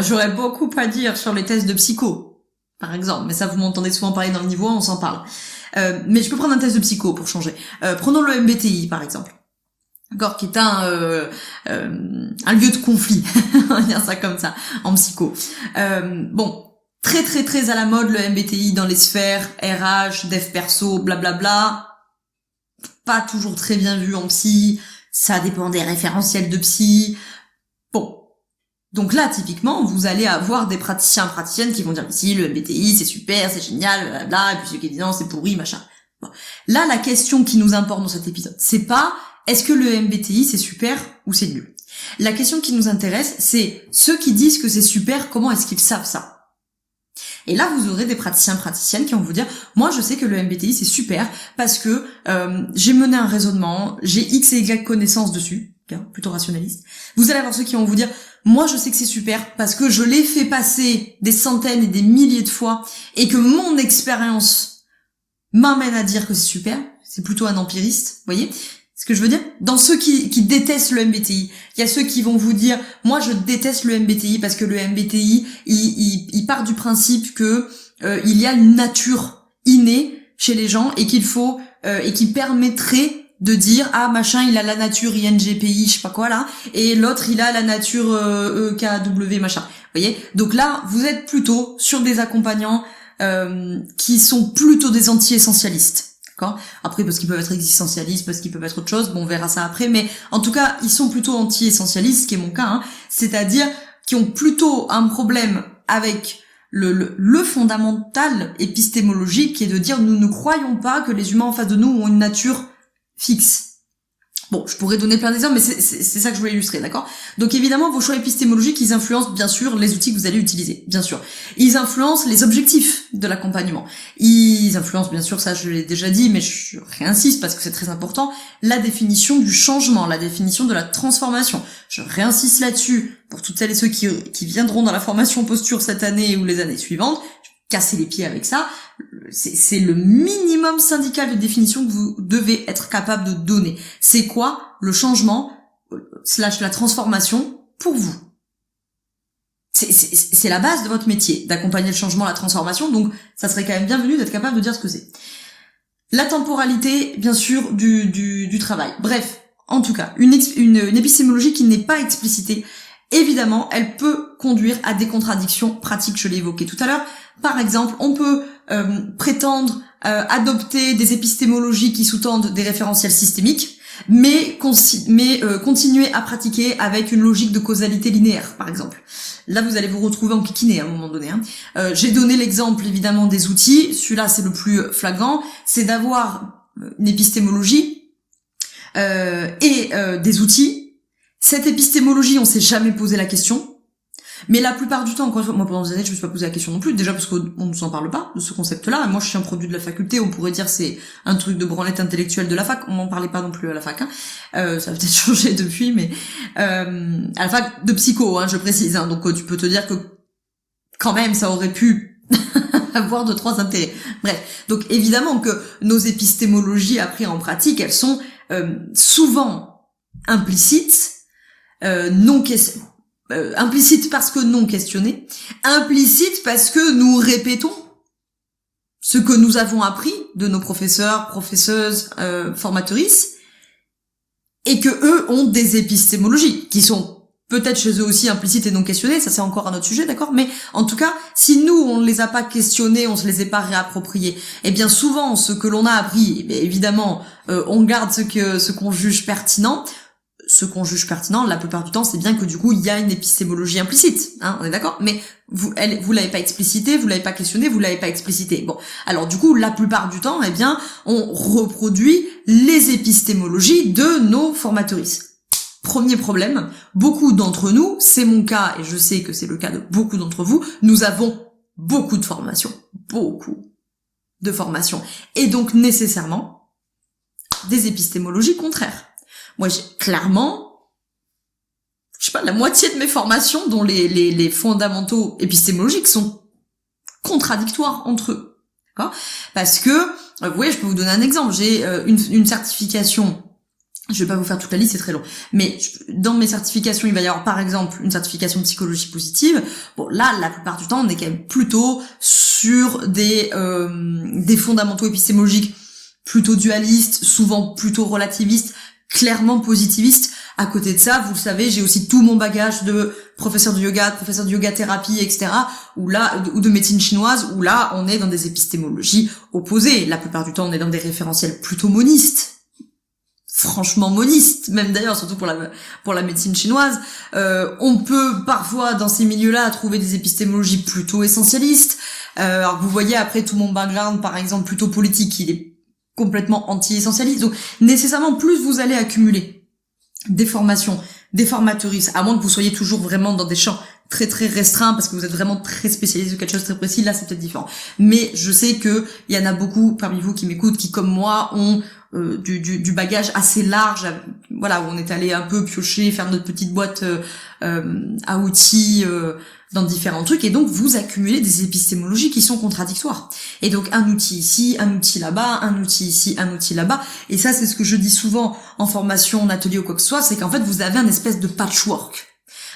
J'aurais beaucoup à dire sur les tests de psycho, par exemple, mais ça vous m'entendez souvent parler dans le niveau 1, on s'en parle. Mais je peux prendre un test de psycho pour changer. Prenons le MBTI par exemple, d'accord, qui est un lieu de conflit, on va dire ça comme ça, en psycho. Bon, très très très à la mode le MBTI dans les sphères RH, dev perso, blablabla. Pas toujours très bien vu en psy, ça dépend des référentiels de psy. Bon. Donc là, typiquement, vous allez avoir des praticiens, praticiennes qui vont dire si le MBTI, c'est super, c'est génial, blablabla, et puis ceux qui disent non, c'est pourri, machin. Bon. Là, la question qui nous importe dans cet épisode, c'est pas est-ce que le MBTI, c'est super ou c'est nul. La question qui nous intéresse, c'est ceux qui disent que c'est super, comment est-ce qu'ils savent ça? Et là, vous aurez des praticiens, praticiennes qui vont vous dire moi, je sais que le MBTI, c'est super parce que j'ai mené un raisonnement, j'ai X et Y connaissances dessus, plutôt rationaliste. Vous allez avoir ceux qui vont vous dire moi, je sais que c'est super parce que je l'ai fait passer des centaines et des milliers de fois et que mon expérience m'amène à dire que c'est super. C'est plutôt un empiriste, vous voyez ce que je veux dire? Dans ceux qui détestent le MBTI, il y a ceux qui vont vous dire moi je déteste le MBTI parce que le MBTI il part du principe que il y a une nature innée chez les gens et qu'il faut et qui permettrait de dire ah machin il a la nature INGPI je sais pas quoi là et l'autre il a la nature EKW machin. Vous voyez? Donc là vous êtes plutôt sur des accompagnants qui sont plutôt des anti-essentialistes. D'accord ? Après, parce qu'ils peuvent être existentialistes, parce qu'ils peuvent être autre chose, bon, on verra ça après, mais en tout cas, ils sont plutôt anti-essentialistes, ce qui est mon cas, c'est-à-dire qui ont plutôt un problème avec le fondamental épistémologique qui est de dire nous ne croyons pas que les humains en face de nous ont une nature fixe. Bon, je pourrais donner plein d'exemples, mais c'est ça que je voulais illustrer, d'accord? Donc évidemment, vos choix épistémologiques, ils influencent bien sûr les outils que vous allez utiliser, bien sûr. Ils influencent les objectifs de l'accompagnement. Ils influencent bien sûr, ça je l'ai déjà dit, mais je réinsiste parce que c'est très important, la définition du changement, la définition de la transformation. Je réinsiste là-dessus pour toutes celles et ceux qui viendront dans la formation posture cette année ou les années suivantes. Casser les pieds avec ça, c'est le minimum syndical de définition que vous devez être capable de donner. C'est quoi le changement / la transformation pour vous? C'est la base de votre métier, d'accompagner le changement, la transformation, donc ça serait quand même bienvenu d'être capable de dire ce que c'est. La temporalité, bien sûr, du travail. Bref, en tout cas, une épistémologie qui n'est pas explicitée, évidemment, elle peut conduire à des contradictions pratiques, je l'ai évoqué tout à l'heure. Par exemple, on peut prétendre adopter des épistémologies qui sous-tendent des référentiels systémiques, mais continuer à pratiquer avec une logique de causalité linéaire, par exemple. Là, vous allez vous retrouver en kikiné à un moment donné. J'ai donné l'exemple, évidemment, des outils. Celui-là, c'est le plus flagrant. C'est d'avoir une épistémologie et des outils. Cette épistémologie, on s'est jamais posé la question. Mais la plupart du temps, moi pendant des années, je me suis pas posé la question non plus, déjà parce qu'on ne s'en parle pas de ce concept-là. Moi, je suis un produit de la faculté, on pourrait dire c'est un truc de branlette intellectuelle de la fac. On m'en parlait pas non plus à la fac. Ça a peut-être changé depuis, mais à la fac de psycho, je précise. Donc tu peux te dire que quand même, ça aurait pu avoir 2-3 intérêts. Bref, donc évidemment que nos épistémologies après en pratique, elles sont souvent implicites, implicite parce que non questionné, implicite parce que nous répétons ce que nous avons appris de nos professeurs, professeuses, formatrices, et que eux ont des épistémologies qui sont peut-être chez eux aussi implicites et non questionnées, ça c'est encore un autre sujet, d'accord? Mais en tout cas, si nous on ne les a pas questionnées, on se les est pas réappropriées, et bien souvent ce que l'on a appris, évidemment, on garde ce qu'on juge pertinent. Ce qu'on juge pertinent, la plupart du temps, c'est bien que du coup, il y a une épistémologie implicite, on est d'accord? Mais vous l'avez pas explicité, vous l'avez pas questionné, vous l'avez pas explicité. Bon, alors du coup, la plupart du temps, on reproduit les épistémologies de nos formatrices. Premier problème, beaucoup d'entre nous, c'est mon cas, et je sais que c'est le cas de beaucoup d'entre vous, nous avons beaucoup de formations. Beaucoup. de formation. Et donc, nécessairement, des épistémologies contraires. Moi, j'ai clairement, je sais pas, la moitié de mes formations dont les fondamentaux épistémologiques sont contradictoires entre eux. D'accord ? Parce que, vous voyez, je peux vous donner un exemple. J'ai une certification. Je vais pas vous faire toute la liste, c'est très long. Mais dans mes certifications, il va y avoir par exemple une certification psychologie positive. Bon, là, la plupart du temps, on est quand même plutôt sur des fondamentaux épistémologiques plutôt dualistes, souvent plutôt relativistes, clairement positivistes. À côté de ça, vous le savez, j'ai aussi tout mon bagage de professeur de yoga thérapie, etc. ou de médecine chinoise, où là, on est dans des épistémologies opposées. La plupart du temps, on est dans des référentiels plutôt monistes. Franchement moniste, même d'ailleurs, surtout pour la médecine chinoise. On peut parfois, dans ces milieux-là, trouver des épistémologies plutôt essentialistes. Alors vous voyez, après, tout mon background, par exemple, plutôt politique, il est complètement anti-essentialiste. Donc, nécessairement, plus vous allez accumuler des formations, des formatrices, à moins que vous soyez toujours vraiment dans des champs très très restreints, parce que vous êtes vraiment très spécialisé sur quelque chose de très précis, là c'est peut-être différent. Mais je sais que il y en a beaucoup parmi vous qui m'écoutent, qui comme moi ont du bagage assez large, voilà, où on est allé un peu piocher, faire notre petite boîte à outils dans différents trucs, et donc vous accumulez des épistémologies qui sont contradictoires. Et donc un outil ici, un outil là-bas, un outil ici, un outil là-bas, et ça c'est ce que je dis souvent en formation, en atelier ou quoi que ce soit, c'est qu'en fait vous avez un espèce de patchwork.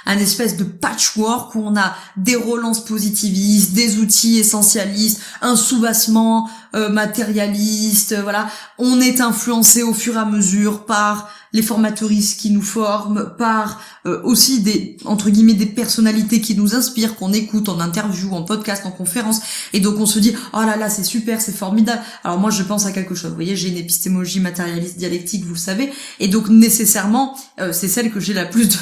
Un espèce de patchwork où on a des relances positivistes, des outils essentialistes, un soubassement matérialiste, voilà. On est influencé au fur et à mesure par les formatrices qui nous forment, par aussi des, entre guillemets, des personnalités qui nous inspirent, qu'on écoute en interview, en podcast, en conférence, et donc on se dit oh là là c'est super, c'est formidable. Alors moi je pense à quelque chose, vous voyez, j'ai une épistémologie matérialiste dialectique, vous le savez, et donc nécessairement c'est celle que j'ai la plus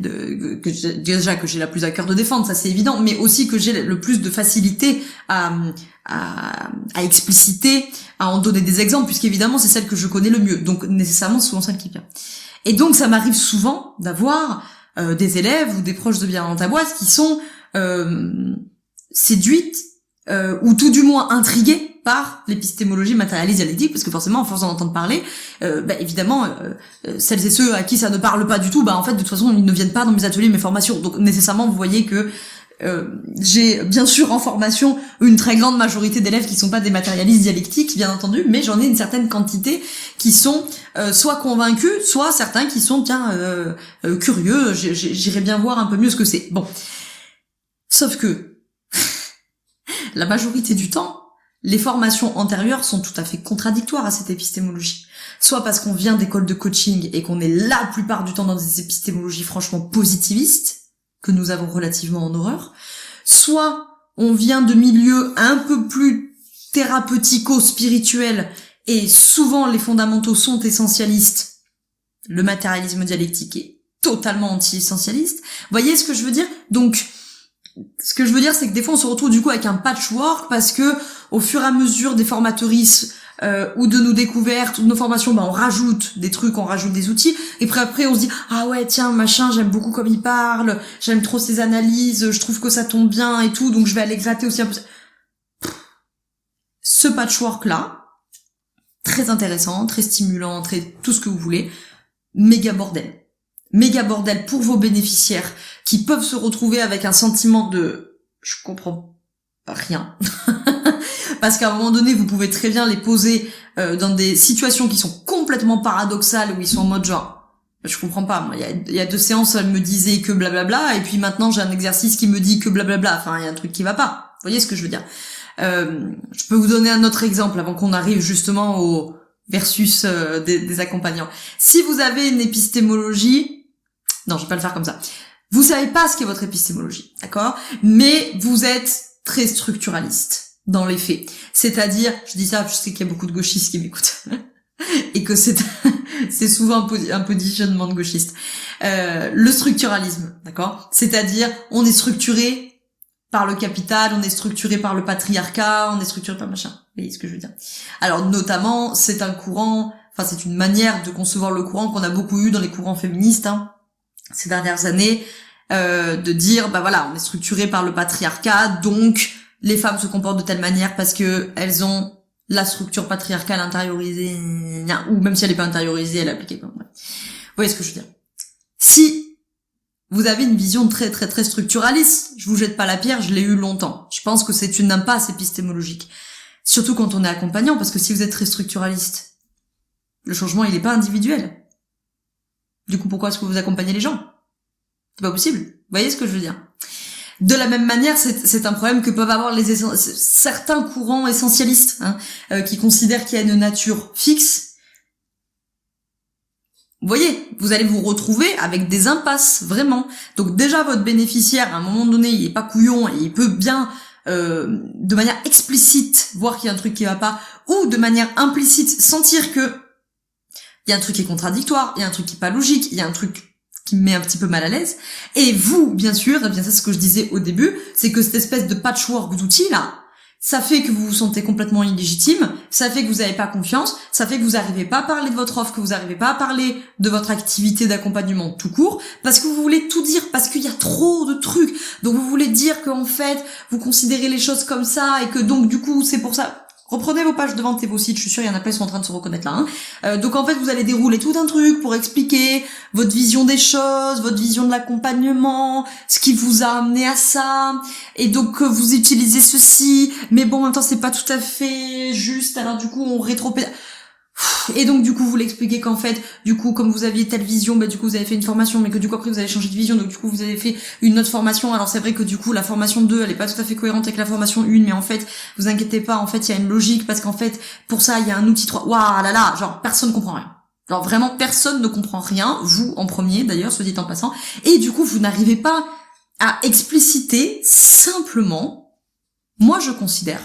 que j'ai la plus à cœur de défendre, ça c'est évident, mais aussi que j'ai le plus de facilité à expliciter, à en donner des exemples, puisqu'évidemment c'est celle que je connais le mieux, donc nécessairement c'est souvent celle qui vient. Et donc ça m'arrive souvent d'avoir des élèves ou des proches de bien dans ta boîte qui sont séduites ou tout du moins intriguées par l'épistémologie matérialiste dialectique, parce que forcément, en force d'en entendre parler, évidemment, celles et ceux à qui ça ne parle pas du tout, en fait, de toute façon, ils ne viennent pas dans mes ateliers, mes formations. Donc, nécessairement, vous voyez que j'ai bien sûr en formation une très grande majorité d'élèves qui sont pas des matérialistes dialectiques, bien entendu, mais j'en ai une certaine quantité qui sont soit convaincus, soit certains qui sont curieux, j'irais bien voir un peu mieux ce que c'est. Bon. Sauf que, la majorité du temps, les formations antérieures sont tout à fait contradictoires à cette épistémologie. Soit parce qu'on vient d'écoles de coaching et qu'on est la plupart du temps dans des épistémologies franchement positivistes, que nous avons relativement en horreur, soit on vient de milieux un peu plus thérapeutico-spirituels et souvent les fondamentaux sont essentialistes. Le matérialisme dialectique est totalement anti-essentialiste. Vous voyez ce que je veux dire ? Donc, ce que je veux dire, c'est que des fois, on se retrouve du coup avec un patchwork parce que, au fur et à mesure des formatrices ou de nos découvertes ou de nos formations, on rajoute des trucs, on rajoute des outils, et puis après, on se dit ah ouais, tiens, machin, j'aime beaucoup comme il parle, j'aime trop ses analyses, je trouve que ça tombe bien et tout, donc je vais aller gratter aussi un peu. Ce patchwork-là, très intéressant, très stimulant, très tout ce que vous voulez, méga bordel. Méga bordel pour vos bénéficiaires qui peuvent se retrouver avec un sentiment de je comprends rien parce qu'à un moment donné vous pouvez très bien les poser dans des situations qui sont complètement paradoxales où ils sont en mode genre je comprends pas, moi il y a 2 séances elle me disait que blablabla et puis maintenant j'ai un exercice qui me dit que blablabla, enfin il y a un truc qui va pas, vous voyez ce que je veux dire. Je peux vous donner un autre exemple avant qu'on arrive justement au versus des accompagnants. Si vous avez une épistémologie, non, je vais pas le faire comme ça. Vous savez pas ce qu'est votre épistémologie, d'accord ? Mais vous êtes très structuraliste dans les faits. C'est-à-dire, je dis ça, je sais qu'il y a beaucoup de gauchistes qui m'écoutent. Et que c'est souvent un positionnement de gauchiste. Le structuralisme, d'accord ? C'est-à-dire, on est structuré par le capital, on est structuré par le patriarcat, on est structuré par machin. Vous voyez ce que je veux dire ? Alors, notamment, c'est un courant, c'est une manière de concevoir le courant qu'on a beaucoup eu dans les courants féministes, ces dernières années, de dire on est structuré par le patriarcat, donc les femmes se comportent de telle manière parce que elles ont la structure patriarcale intériorisée, ou même si elle est pas intériorisée, elle est appliquée. Vous voyez ce que je veux dire. Si vous avez une vision très très très structuraliste, je vous jette pas la pierre, je l'ai eu longtemps. Je pense que c'est une impasse épistémologique. Surtout quand on est accompagnant, parce que si vous êtes très structuraliste, le changement il est pas individuel. Du coup, pourquoi est-ce que vous accompagnez les gens? C'est pas possible. Vous voyez ce que je veux dire? De la même manière, c'est un problème que peuvent avoir certains courants essentialistes, qui considèrent qu'il y a une nature fixe. Vous voyez, vous allez vous retrouver avec des impasses, vraiment. Donc déjà, votre bénéficiaire, à un moment donné, il est pas couillon et il peut bien, de manière explicite, voir qu'il y a un truc qui va pas, ou de manière implicite, sentir que il y a un truc qui est contradictoire, il y a un truc qui est pas logique, il y a un truc qui me met un petit peu mal à l'aise. Et vous, bien sûr, et bien ça c'est ce que je disais au début, c'est que cette espèce de patchwork d'outils là, ça fait que vous vous sentez complètement illégitime, ça fait que vous n'avez pas confiance, ça fait que vous n'arrivez pas à parler de votre offre, que vous n'arrivez pas à parler de votre activité d'accompagnement tout court, parce que vous voulez tout dire, parce qu'il y a trop de trucs. Donc vous voulez dire qu'en fait, vous considérez les choses comme ça, et que donc du coup, c'est pour ça... Reprenez vos pages de vente et vos sites, je suis sûre, il y en a plein qui sont en train de se reconnaître là. Donc en fait, vous allez dérouler tout un truc pour expliquer votre vision des choses, votre vision de l'accompagnement, ce qui vous a amené à ça, et donc vous utilisez ceci, mais bon, en même temps, c'est pas tout à fait juste, alors du coup, on rétropédale. Et donc du coup vous l'expliquez qu'en fait du coup comme vous aviez telle vision, bah du coup vous avez fait une formation, mais que du coup après vous avez changé de vision, donc du coup vous avez fait une autre formation. Alors c'est vrai que du coup la formation 2 elle est pas tout à fait cohérente avec la formation 1, mais en fait vous inquiétez pas, en fait il y a une logique, parce qu'en fait pour ça il y a un outil 3. Waouh là là, genre personne comprend rien. Genre vraiment personne ne comprend rien, vous en premier d'ailleurs, soit dit en passant, et du coup vous n'arrivez pas à expliciter simplement, moi je considère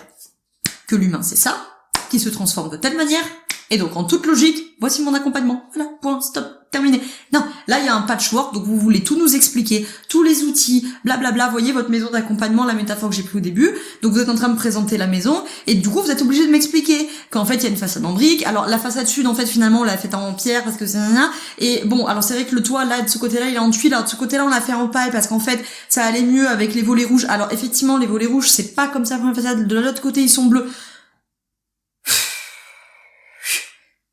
que l'humain c'est ça, qui se transforme de telle manière. Et donc, en toute logique, voici mon accompagnement. Voilà, point, stop, terminé. Non, là, il y a un patchwork, donc vous voulez tout nous expliquer, tous les outils, blablabla. Voyez votre maison d'accompagnement, la métaphore que j'ai pris au début. Donc, vous êtes en train de me présenter la maison, et du coup, vous êtes obligé de m'expliquer qu'en fait, il y a une façade en briques. Alors, la façade sud, en fait, finalement, on l'a faite en pierre, parce que c'est rien. Et bon, alors c'est vrai que le toit, là, de ce côté-là, il est en tuile. Alors, de ce côté-là, on l'a fait en paille, parce qu'en fait, ça allait mieux avec les volets rouges. Alors, effectivement, les volets rouges, c'est pas comme ça pour une façade. De l'autre côté, ils sont bleus.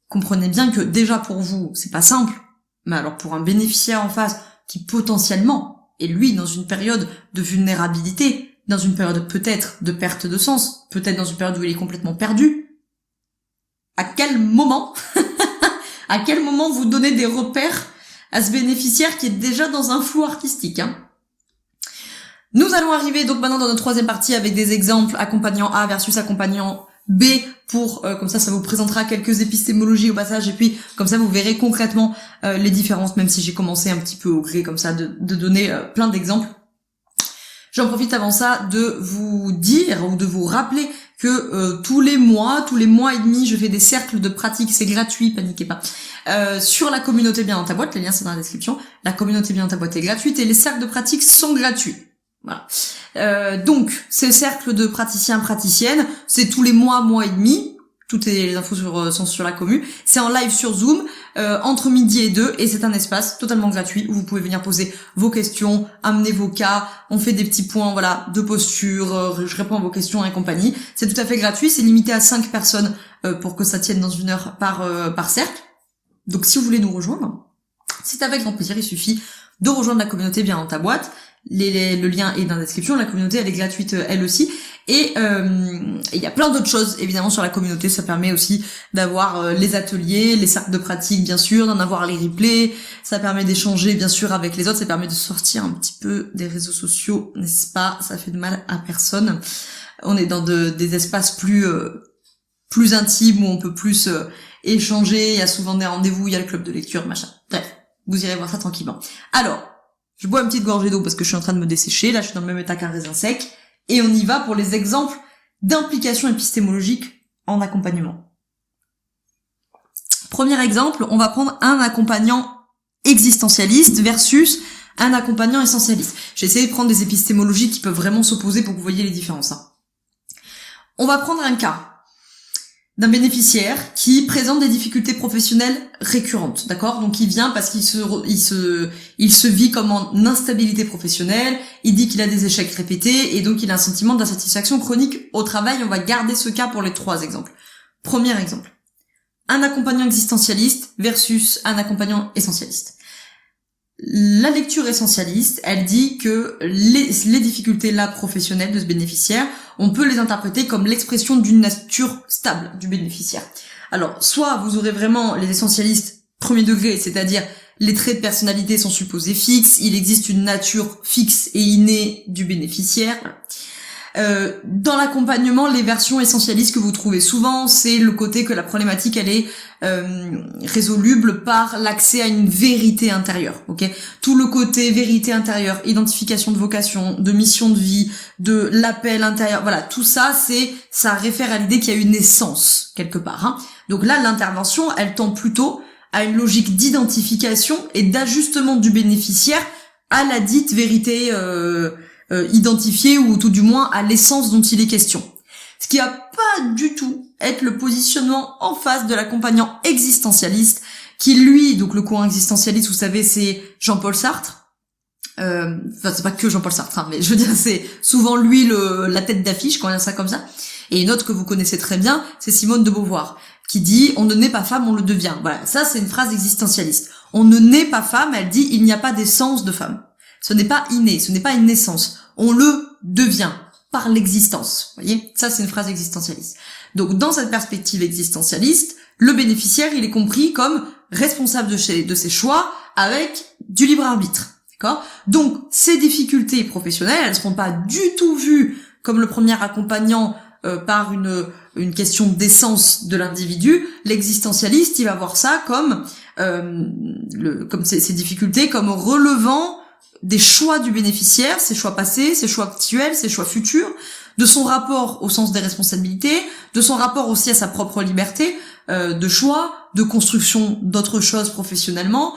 Comprenez bien que déjà pour vous, c'est pas simple, mais alors pour un bénéficiaire en face qui potentiellement est lui dans une période de vulnérabilité, dans une période peut-être de perte de sens, peut-être dans une période où il est complètement perdu, à quel moment vous donnez des repères à ce bénéficiaire qui est déjà dans un flou artistique, Nous allons arriver donc maintenant dans notre troisième partie avec des exemples accompagnant A versus accompagnant B, pour comme ça vous présentera quelques épistémologies au passage, et puis comme ça vous verrez concrètement les différences, même si j'ai commencé un petit peu au gré comme ça de donner plein d'exemples. J'en profite avant ça de vous dire ou de vous rappeler que tous les mois et demi, je fais des cercles de pratique, c'est gratuit, paniquez pas, sur la communauté Bien dans ta boîte, les liens sont dans la description. La communauté Bien dans ta boîte est gratuite et les cercles de pratique sont gratuits. Voilà. Donc, ces cercles de praticiens-praticiennes, c'est tous les mois et demi. Toutes les infos sont sur la commu. C'est en live sur Zoom, entre midi et 2, et c'est un espace totalement gratuit où vous pouvez venir poser vos questions, amener vos cas, on fait des petits points, voilà, de posture, je réponds à vos questions et compagnie. C'est tout à fait gratuit, c'est limité à 5 personnes pour que ça tienne dans 1 heure par cercle. Donc, si vous voulez nous rejoindre, c'est avec grand plaisir, il suffit de rejoindre la communauté Bien dans ta boîte. Le lien est dans la description, la communauté elle est gratuite elle aussi, et il y a plein d'autres choses évidemment sur la communauté. Ça permet aussi d'avoir les ateliers, les cercles de pratique bien sûr, d'en avoir les replays, ça permet d'échanger bien sûr avec les autres, ça permet de sortir un petit peu des réseaux sociaux, n'est-ce pas? Ça fait de mal à personne, on est dans des espaces plus intimes où on peut plus échanger, il y a souvent des rendez-vous, il y a le club de lecture, machin, bref, vous irez voir ça tranquillement. Alors, je bois une petite gorgée d'eau parce que je suis en train de me dessécher. Là, je suis dans le même état qu'un raisin sec. Et on y va pour les exemples d'implication épistémologique en accompagnement. Premier exemple, on va prendre un accompagnant existentialiste versus un accompagnant essentialiste. J'ai essayé de prendre des épistémologies qui peuvent vraiment s'opposer pour que vous voyez les différences. On va prendre un cas d'un bénéficiaire qui présente des difficultés professionnelles récurrentes, d'accord? Donc il vient parce qu'il se vit comme en instabilité professionnelle, il dit qu'il a des échecs répétés et donc il a un sentiment d'insatisfaction chronique au travail. On va garder ce cas pour les 3 exemples. Premier exemple. Un accompagnant existentialiste versus un accompagnant essentialiste. La lecture essentialiste, elle dit que les difficultés là professionnelles de ce bénéficiaire, on peut les interpréter comme l'expression d'une nature stable du bénéficiaire. Alors, soit vous aurez vraiment les essentialistes premier degré, c'est-à-dire les traits de personnalité sont supposés fixes, il existe une nature fixe et innée du bénéficiaire. Dans l'accompagnement, les versions essentialistes que vous trouvez souvent, c'est le côté que la problématique elle est résoluble par l'accès à une vérité intérieure. Ok, tout le côté vérité intérieure, identification de vocation, de mission de vie, de l'appel intérieur, voilà, tout ça, ça réfère à l'idée qu'il y a une essence quelque part. Hein. Donc là, l'intervention, elle tend plutôt à une logique d'identification et d'ajustement du bénéficiaire à la dite vérité identifié ou tout du moins à l'essence dont il est question. Ce qui va pas du tout être le positionnement en face de l'accompagnant existentialiste qui lui, donc le courant existentialiste, vous savez, c'est Jean-Paul Sartre. Enfin, c'est pas que Jean-Paul Sartre, hein, mais je veux dire, c'est souvent lui la tête d'affiche, quand on a ça comme ça. Et une autre que vous connaissez très bien, c'est Simone de Beauvoir, qui dit « On ne naît pas femme, on le devient ». Voilà, ça c'est une phrase existentialiste. On ne naît pas femme, elle dit « Il n'y a pas d'essence de femme ». Ce n'est pas inné, ce n'est pas une naissance. On le devient par l'existence. Vous voyez, ça c'est une phrase existentialiste. Donc dans cette perspective existentialiste, le bénéficiaire, il est compris comme responsable de ses choix avec du libre arbitre. D'accord ? Donc ces difficultés professionnelles, elles ne seront pas du tout vues comme le premier accompagnant par une question d'essence de l'individu. L'existentialiste, il va voir ça comme ces difficultés comme relevant des choix du bénéficiaire, ses choix passés, ses choix actuels, ses choix futurs, de son rapport au sens des responsabilités, de son rapport aussi à sa propre liberté de choix, de construction d'autres choses professionnellement.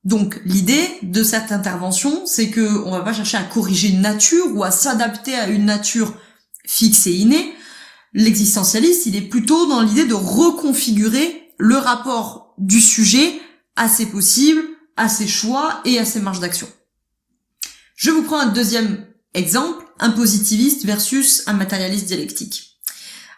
Donc l'idée de cette intervention, c'est que on va pas chercher à corriger une nature ou à s'adapter à une nature fixe et innée. L'existentialiste, il est plutôt dans l'idée de reconfigurer le rapport du sujet à ses possibles, à ses choix et à ses marges d'action. Je vous prends un deuxième exemple, un positiviste versus un matérialiste dialectique.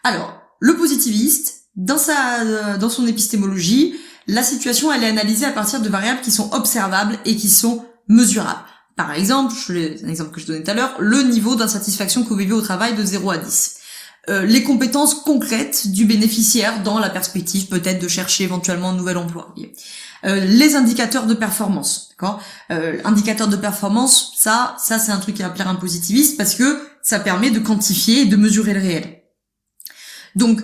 Alors, le positiviste, dans son épistémologie, la situation, elle est analysée à partir de variables qui sont observables et qui sont mesurables. Par exemple, un exemple que je donnais tout à l'heure, le niveau d'insatisfaction que vous vivez au travail de 0 à 10. Les compétences concrètes du bénéficiaire dans la perspective peut-être de chercher éventuellement un nouvel emploi. Les indicateurs de performance, d'accord ? Indicateurs de performance, ça c'est un truc qui va plaire à un positiviste parce que ça permet de quantifier et de mesurer le réel. Donc,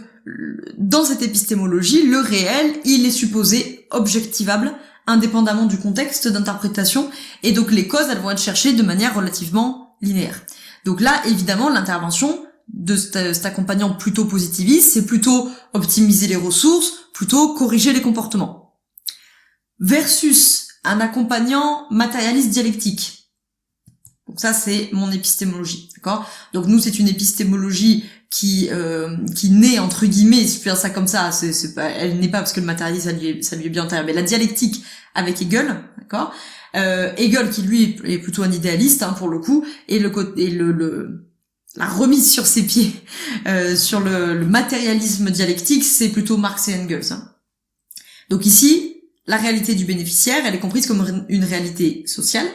dans cette épistémologie, le réel, il est supposé objectivable, indépendamment du contexte d'interprétation, et donc les causes, elles vont être cherchées de manière relativement linéaire. Donc là, évidemment, l'intervention de cet accompagnant plutôt positiviste, c'est plutôt optimiser les ressources, plutôt corriger les comportements. Versus un accompagnant matérialiste dialectique. Donc ça, c'est mon épistémologie, d'accord ? Donc nous, c'est une épistémologie qui naît entre guillemets, si je peux dire ça comme ça, c'est pas, elle n'est pas parce que le matérialisme ça lui est bien antérieur, mais la dialectique avec Hegel, d'accord ? Hegel qui lui est plutôt un idéaliste hein, pour le coup, et la remise sur ses pieds sur le matérialisme dialectique, c'est plutôt Marx et Engels. Hein. Donc ici, la réalité du bénéficiaire, elle est comprise comme une réalité sociale,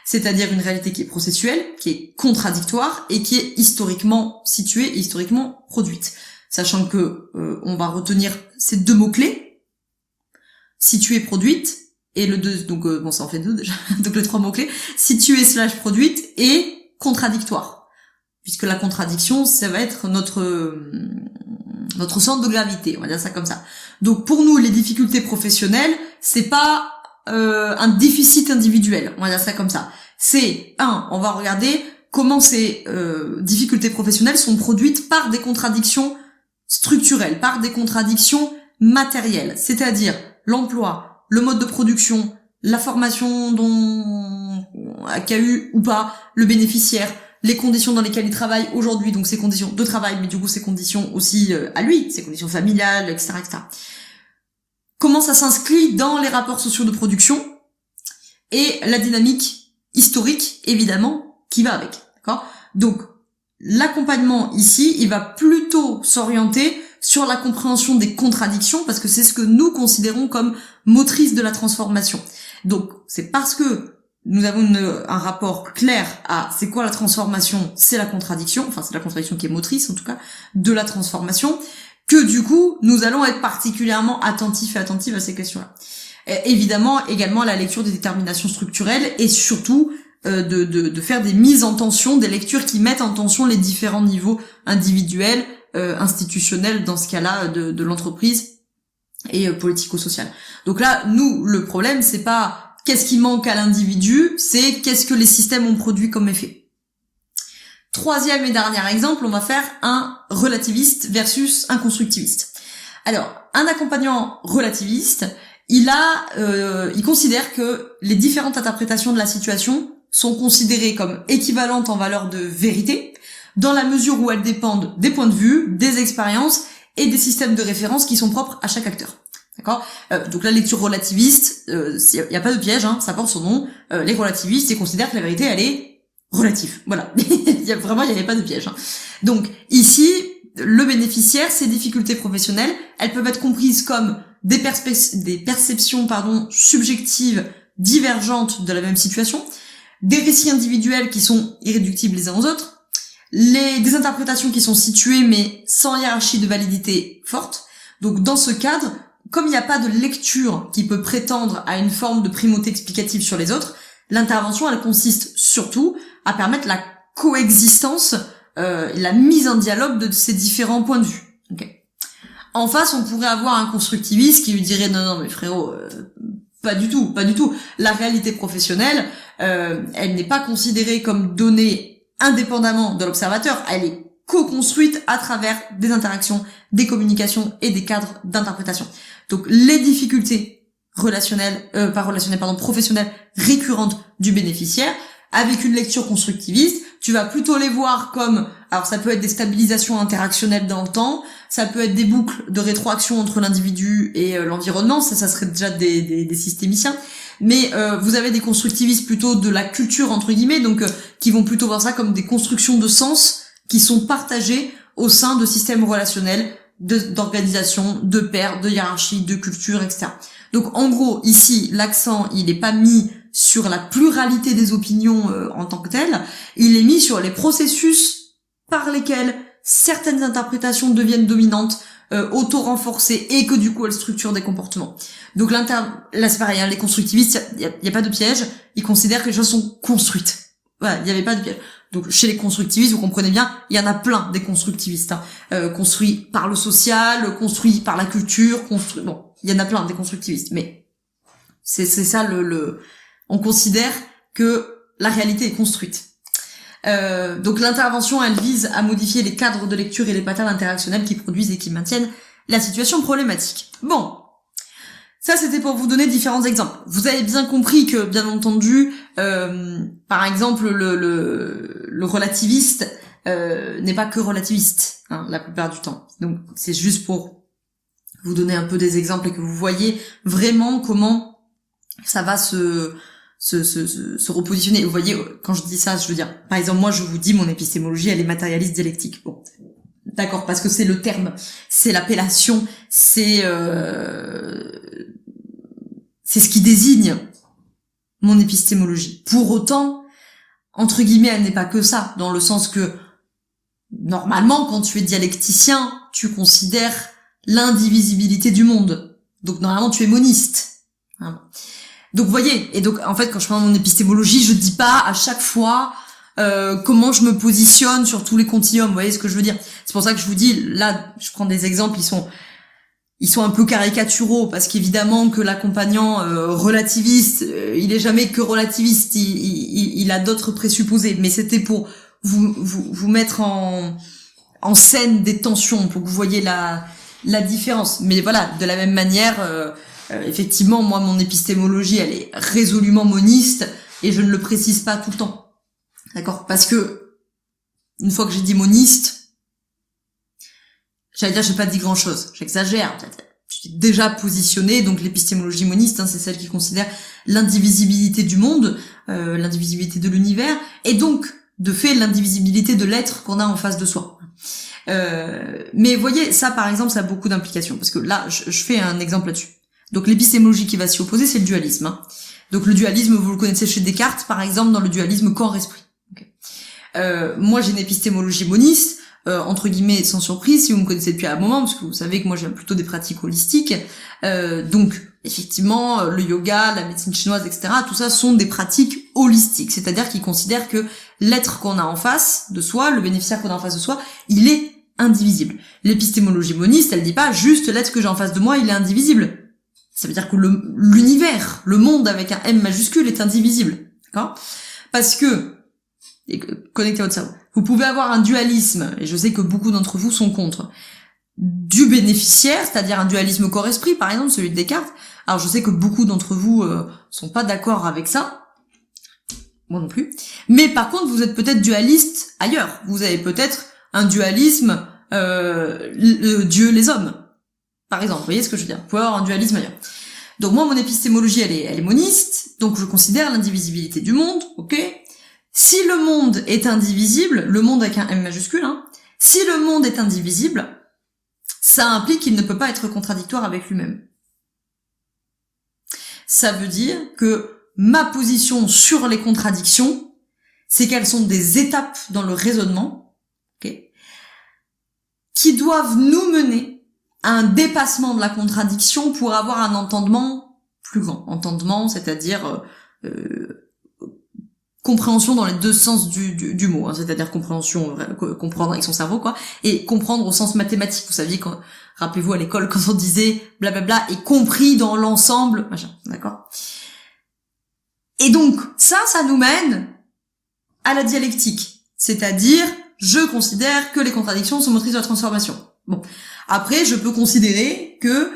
c'est-à-dire une réalité qui est processuelle, qui est contradictoire et qui est historiquement située et historiquement produite. Sachant que on va retenir ces deux mots-clés, située, produite, et le deux, donc bon ça en fait deux déjà, donc les trois mots-clés, située / produite et contradictoire. Puisque la contradiction, ça va être notre centre de gravité, on va dire ça comme ça. Donc pour nous, les difficultés professionnelles, c'est pas un déficit individuel, on va dire ça comme ça. C'est on va regarder comment ces difficultés professionnelles sont produites par des contradictions structurelles, par des contradictions matérielles, c'est-à-dire l'emploi, le mode de production, la formation qu'a eu ou pas le bénéficiaire, les conditions dans lesquelles il travaille aujourd'hui, donc ses conditions de travail, mais du coup ses conditions aussi à lui, ses conditions familiales, etc., etc. Comment ça s'inscrit dans les rapports sociaux de production et la dynamique historique, évidemment, qui va avec, d'accord ? Donc, l'accompagnement ici, il va plutôt s'orienter sur la compréhension des contradictions, parce que c'est ce que nous considérons comme motrice de la transformation. Donc, c'est parce que nous avons un rapport clair à c'est quoi la transformation, c'est la contradiction, enfin c'est la contradiction qui est motrice en tout cas, de la transformation, que du coup, nous allons être particulièrement attentifs et attentives à ces questions-là. Évidemment, également la lecture des déterminations structurelles et surtout de faire des mises en tension, des lectures qui mettent en tension les différents niveaux individuels, institutionnels dans ce cas-là de l'entreprise et politico-social. Donc là, nous, le problème, c'est pas qu'est-ce qui manque à l'individu, c'est qu'est-ce que les systèmes ont produit comme effet. Troisième et dernier exemple, on va faire un relativiste versus un constructiviste. Alors, un accompagnant relativiste, il considère que les différentes interprétations de la situation sont considérées comme équivalentes en valeur de vérité, dans la mesure où elles dépendent des points de vue, des expériences et des systèmes de référence qui sont propres à chaque acteur. D'accord ? Donc la lecture relativiste, il n'y a pas de piège, hein, ça porte son nom. Les relativistes, ils considèrent que la vérité, elle est relative. Voilà. Il n'y avait pas de piège. Hein. Donc ici, le bénéficiaire, ses difficultés professionnelles, elles peuvent être comprises comme des perceptions subjectives divergentes de la même situation, des récits individuels qui sont irréductibles les uns aux autres, des interprétations qui sont situées mais sans hiérarchie de validité forte. Donc dans ce cadre, comme il n'y a pas de lecture qui peut prétendre à une forme de primauté explicative sur les autres, l'intervention, elle consiste surtout à permettre la coexistence, la mise en dialogue de ces différents points de vue. Okay. En face, on pourrait avoir un constructiviste qui lui dirait non mais frérot, pas du tout. La réalité professionnelle, elle n'est pas considérée comme donnée indépendamment de l'observateur, elle est co-construite à travers des interactions, des communications et des cadres d'interprétation. Donc les difficultés professionnelles récurrentes du bénéficiaire, avec une lecture constructiviste, tu vas plutôt les voir comme, alors ça peut être des stabilisations interactionnelles dans le temps, ça peut être des boucles de rétroaction entre l'individu et l'environnement, ça serait déjà des systémiciens, mais vous avez des constructivistes plutôt de la culture entre guillemets, donc qui vont plutôt voir ça comme des constructions de sens qui sont partagées au sein de systèmes relationnels, d'organisation, de pairs, de hiérarchie, de culture, etc. Donc en gros, ici, l'accent, il n'est pas mis sur la pluralité des opinions en tant que telles, il est mis sur les processus par lesquels certaines interprétations deviennent dominantes, auto-renforcées, et que du coup elles structurent des comportements. Donc là c'est pareil, hein, les constructivistes, il y a pas de piège, ils considèrent que les choses sont construites. Voilà, il n'y avait pas de piège. Donc chez les constructivistes, vous comprenez bien, il y en a plein des constructivistes, hein, construits par le social, construits par la culture, bon, il y en a plein des constructivistes, mais c'est ça on considère que la réalité est construite. Donc l'intervention, elle vise à modifier les cadres de lecture et les patterns interactionnels qui produisent et qui maintiennent la situation problématique. Bon, ça c'était pour vous donner différents exemples. Vous avez bien compris que, bien entendu, par exemple, le relativiste n'est pas que relativiste, hein, la plupart du temps. Donc c'est juste pour vous donner un peu des exemples et que vous voyez vraiment comment ça va se repositionner. Vous voyez, quand je dis ça, je veux dire, par exemple, moi je vous dis, mon épistémologie, elle est matérialiste dialectique. Bon, d'accord, parce que c'est le terme, c'est l'appellation, c'est ce qui désigne mon épistémologie. Pour autant, entre guillemets, elle n'est pas que ça, dans le sens que, normalement, quand tu es dialecticien, tu considères l'indivisibilité du monde. Donc, normalement, tu es moniste. Hein. Donc, vous voyez, et donc, en fait, quand je parle de mon épistémologie, je dis pas à chaque fois comment je me positionne sur tous les continuums. Vous voyez ce que je veux dire? C'est pour ça que je vous dis, là, je prends des exemples, ils sont un peu caricaturaux, parce qu'évidemment que l'accompagnant relativiste, il est jamais que relativiste, il a d'autres présupposés. Mais c'était pour vous mettre en scène des tensions, pour que vous voyez la différence. Mais voilà, de la même manière, effectivement, moi, mon épistémologie, elle est résolument moniste, et je ne le précise pas tout le temps. D'accord? Parce que, une fois que j'ai dit moniste, j'allais dire, j'ai pas dit grand chose. J'exagère. Je suis déjà positionnée, donc l'épistémologie moniste, hein, c'est celle qui considère l'indivisibilité du monde, l'indivisibilité de l'univers, et donc, de fait, l'indivisibilité de l'être qu'on a en face de soi. Mais voyez, ça par exemple, ça a beaucoup d'implications, parce que là, je fais un exemple là-dessus. Donc l'épistémologie qui va s'y opposer, c'est le dualisme. Hein. Donc le dualisme, vous le connaissez chez Descartes, par exemple, dans le dualisme corps-esprit. Okay. Moi, j'ai une épistémologie moniste, entre guillemets, sans surprise, si vous me connaissez depuis un moment, parce que vous savez que moi, j'ai plutôt des pratiques holistiques. Donc, effectivement, le yoga, la médecine chinoise, etc., tout ça sont des pratiques holistiques, c'est-à-dire qu'ils considèrent que l'être qu'on a en face de soi, le bénéficiaire qu'on a en face de soi, il est indivisible. L'épistémologie moniste, elle dit pas juste l'être que j'ai en face de moi, il est indivisible. Ça veut dire que l'univers, le monde avec un M majuscule est indivisible. D'accord ? Parce que, et connectez votre cerveau, vous pouvez avoir un dualisme, et je sais que beaucoup d'entre vous sont contre, du bénéficiaire, c'est-à-dire un dualisme corps-esprit, par exemple, celui de Descartes. Alors je sais que beaucoup d'entre vous sont pas d'accord avec ça, moi non plus, mais par contre vous êtes peut-être dualiste ailleurs. Vous avez peut-être un dualisme Dieu, les hommes, par exemple. Vous voyez ce que je veux dire ? Vous pouvez avoir un dualisme ailleurs. Donc moi, mon épistémologie, elle est moniste, donc je considère l'indivisibilité du monde, ok ? Si le monde est indivisible, le monde avec un M majuscule, hein, si le monde est indivisible, ça implique qu'il ne peut pas être contradictoire avec lui-même. Ça veut dire que ma position sur les contradictions, c'est qu'elles sont des étapes dans le raisonnement, okay, qui doivent nous mener à un dépassement de la contradiction pour avoir un entendement plus grand. Entendement, c'est-à-dire compréhension dans les deux sens du mot, hein, c'est-à-dire compréhension, comprendre avec son cerveau, quoi, et comprendre au sens mathématique. Vous saviez, rappelez-vous à l'école, quand on disait blablabla, et compris dans l'ensemble, machin, d'accord ? Et donc, ça nous mène à la dialectique, c'est-à-dire, je considère que les contradictions sont motrices de la transformation. Bon, après, je peux considérer que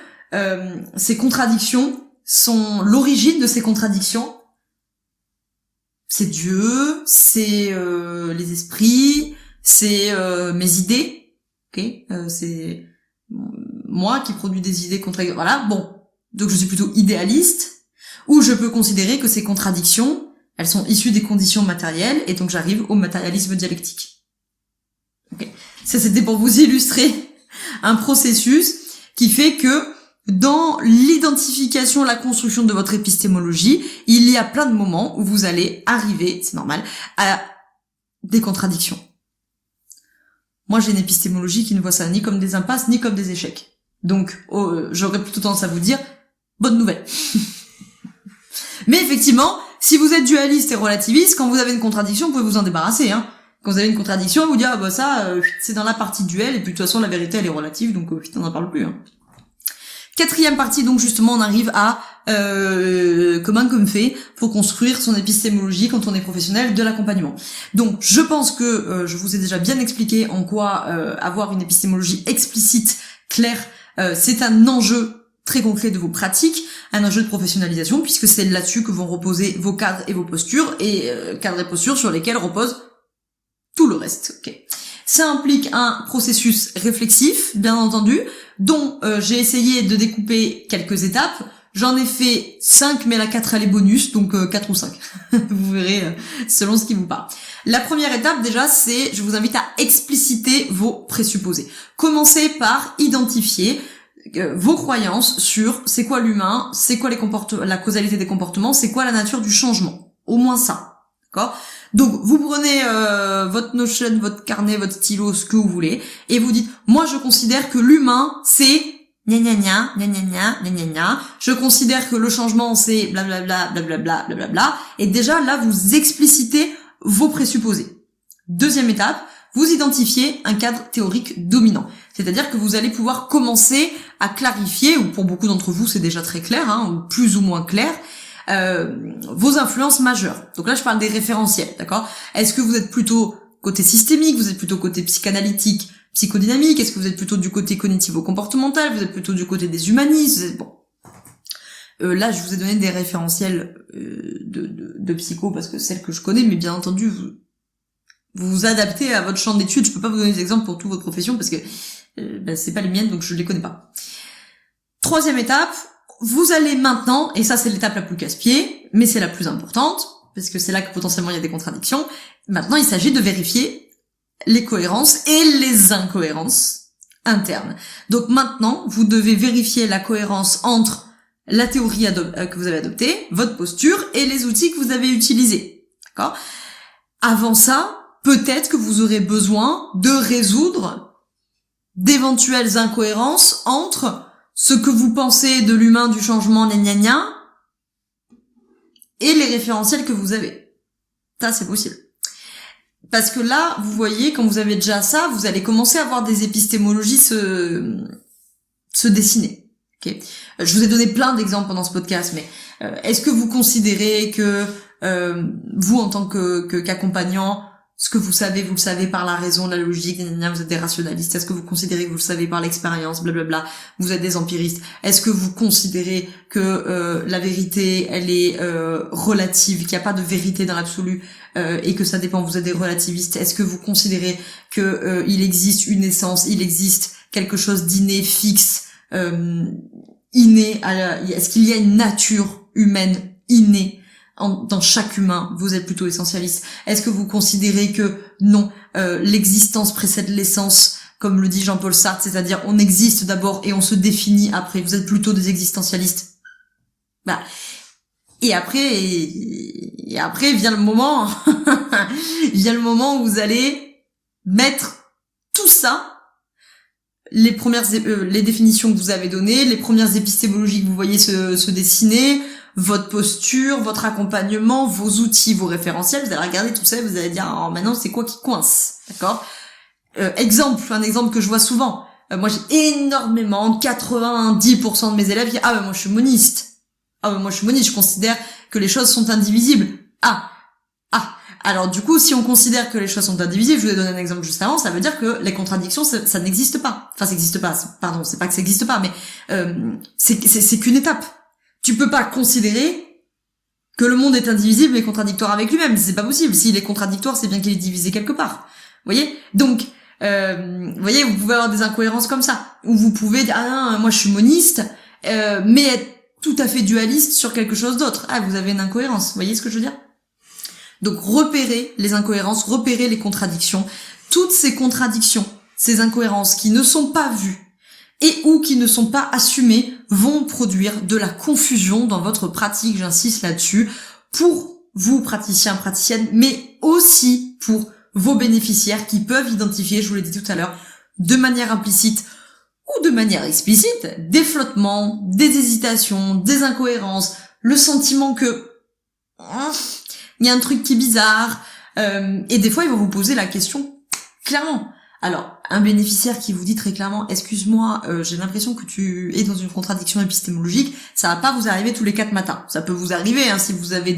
ces contradictions sont l'origine de ces contradictions. C'est Dieu, c'est les esprits, c'est mes idées, ok, c'est moi qui produis des idées contradictoires. Voilà, bon, donc je suis plutôt idéaliste, ou je peux considérer que ces contradictions, elles sont issues des conditions matérielles, et donc j'arrive au matérialisme dialectique. Ok, ça c'était pour vous illustrer un processus qui fait que dans l'identification, la construction de votre épistémologie, il y a plein de moments où vous allez arriver, c'est normal, à des contradictions. Moi, j'ai une épistémologie qui ne voit ça ni comme des impasses, ni comme des échecs. Donc, j'aurais plutôt tendance à vous dire, bonne nouvelle. Mais effectivement, si vous êtes dualiste et relativiste, quand vous avez une contradiction, vous pouvez vous en débarrasser, hein. Quand vous avez une contradiction, vous dire, ah bah ça, c'est dans la partie duel, et puis de toute façon, la vérité, elle est relative, donc on n'en parle plus, hein. Quatrième partie, donc justement, on arrive à comment comme fait pour construire son épistémologie quand on est professionnel de l'accompagnement. Donc, je pense que je vous ai déjà bien expliqué en quoi avoir une épistémologie explicite, claire, c'est un enjeu très concret de vos pratiques, un enjeu de professionnalisation, puisque c'est là-dessus que vont reposer vos cadres et vos postures, et cadres et postures sur lesquels repose tout le reste. Ok. Ça implique un processus réflexif, bien entendu, dont j'ai essayé de découper quelques étapes. J'en ai fait 5, mais la 4 elle est bonus, donc 4 ou 5. Vous verrez selon ce qui vous parle. La première étape déjà, c'est, je vous invite à expliciter vos présupposés. Commencez par identifier vos croyances sur c'est quoi l'humain, c'est quoi la causalité des comportements, c'est quoi la nature du changement. Au moins ça, d'accord ? Donc, vous prenez votre Notion, votre carnet, votre stylo, ce que vous voulez, et vous dites, moi, je considère que l'humain, c'est gna gna gna, gna gna gna, gna gna gna. Je considère que le changement, c'est blablabla, blablabla, blablabla. Et déjà, là, vous explicitez vos présupposés. Deuxième étape, vous identifiez un cadre théorique dominant. C'est-à-dire que vous allez pouvoir commencer à clarifier, ou pour beaucoup d'entre vous, c'est déjà très clair, hein, ou plus ou moins clair, vos influences majeures. Donc là, je parle des référentiels, d'accord ? Est-ce que vous êtes plutôt côté systémique, vous êtes plutôt côté psychanalytique, psychodynamique, est-ce que vous êtes plutôt du côté cognitivo-comportemental, vous êtes plutôt du côté des humanistes, bon. Là, je vous ai donné des référentiels de psycho parce que celles que je connais, mais bien entendu, vous vous adaptez à votre champ d'études. Je peux pas vous donner des exemples pour toute votre profession parce que c'est pas les miennes, donc je les connais pas. Troisième étape, vous allez maintenant, et ça c'est l'étape la plus casse-pied, mais c'est la plus importante, parce que c'est là que potentiellement il y a des contradictions, maintenant il s'agit de vérifier les cohérences et les incohérences internes. Donc maintenant, vous devez vérifier la cohérence entre la théorie que vous avez adoptée, votre posture et les outils que vous avez utilisés. D'accord ? Avant ça, peut-être que vous aurez besoin de résoudre d'éventuelles incohérences entre ce que vous pensez de l'humain, du changement, gna gna gna, et les référentiels que vous avez. Ça, c'est possible. Parce que là, vous voyez, quand vous avez déjà ça, vous allez commencer à voir des épistémologies se dessiner. Okay. Je vous ai donné plein d'exemples pendant ce podcast, mais est-ce que vous considérez que vous, en tant qu'accompagnant, ce que vous savez, vous le savez par la raison, la logique, vous êtes des rationalistes. Est-ce que vous considérez que vous le savez par l'expérience, blablabla, vous êtes des empiristes. Est-ce que vous considérez que la vérité, elle est relative, qu'il n'y a pas de vérité dans l'absolu et que ça dépend, vous êtes des relativistes. Est-ce que vous considérez que il existe une essence, il existe quelque chose d'inné, fixe, inné, est-ce qu'il y a une nature humaine innée dans chaque humain? Vous êtes plutôt essentialiste. Est-ce que vous considérez que non, l'existence précède l'essence, comme le dit Jean-Paul Sartre, c'est-à-dire on existe d'abord et on se définit après? Vous êtes plutôt des existentialistes. Bah, et après vient le moment, vient le moment où vous allez mettre tout ça, les définitions que vous avez données, les premières épistémologies que vous voyez se dessiner, votre posture, votre accompagnement, vos outils, vos référentiels, vous allez regarder tout ça et vous allez dire, alors maintenant c'est quoi qui coince, d'accord? Un exemple que je vois souvent, moi j'ai énormément, 90% de mes élèves qui disent, ah ben moi je suis moniste, je considère que les choses sont indivisibles. Alors du coup, si on considère que les choses sont indivisibles, je vous ai donné un exemple juste avant, ça veut dire que les contradictions, ça n'existe pas. Enfin, ça n'existe pas, pardon, c'est pas que ça n'existe pas, mais c'est qu'une étape. Tu peux pas considérer que le monde est indivisible et contradictoire avec lui-même, c'est pas possible. S'il est contradictoire, c'est bien qu'il est divisé quelque part. Vous voyez ? Donc, vous voyez, vous pouvez avoir des incohérences comme ça, où vous pouvez dire, ah non, moi je suis moniste, mais être tout à fait dualiste sur quelque chose d'autre. Ah, vous avez une incohérence, vous voyez ce que je veux dire ? Donc repérez les incohérences, repérez les contradictions. Toutes ces contradictions, ces incohérences qui ne sont pas vues et ou qui ne sont pas assumées vont produire de la confusion dans votre pratique, j'insiste là-dessus, pour vous praticiens, praticiennes, mais aussi pour vos bénéficiaires qui peuvent identifier, je vous l'ai dit tout à l'heure, de manière implicite ou de manière explicite, des flottements, des hésitations, des incohérences, le sentiment que il y a un truc qui est bizarre, et des fois ils vont vous poser la question clairement. Alors, un bénéficiaire qui vous dit très clairement, excuse-moi, j'ai l'impression que tu es dans une contradiction épistémologique, ça va pas vous arriver tous les 4 matins. Ça peut vous arriver, hein, si vous avez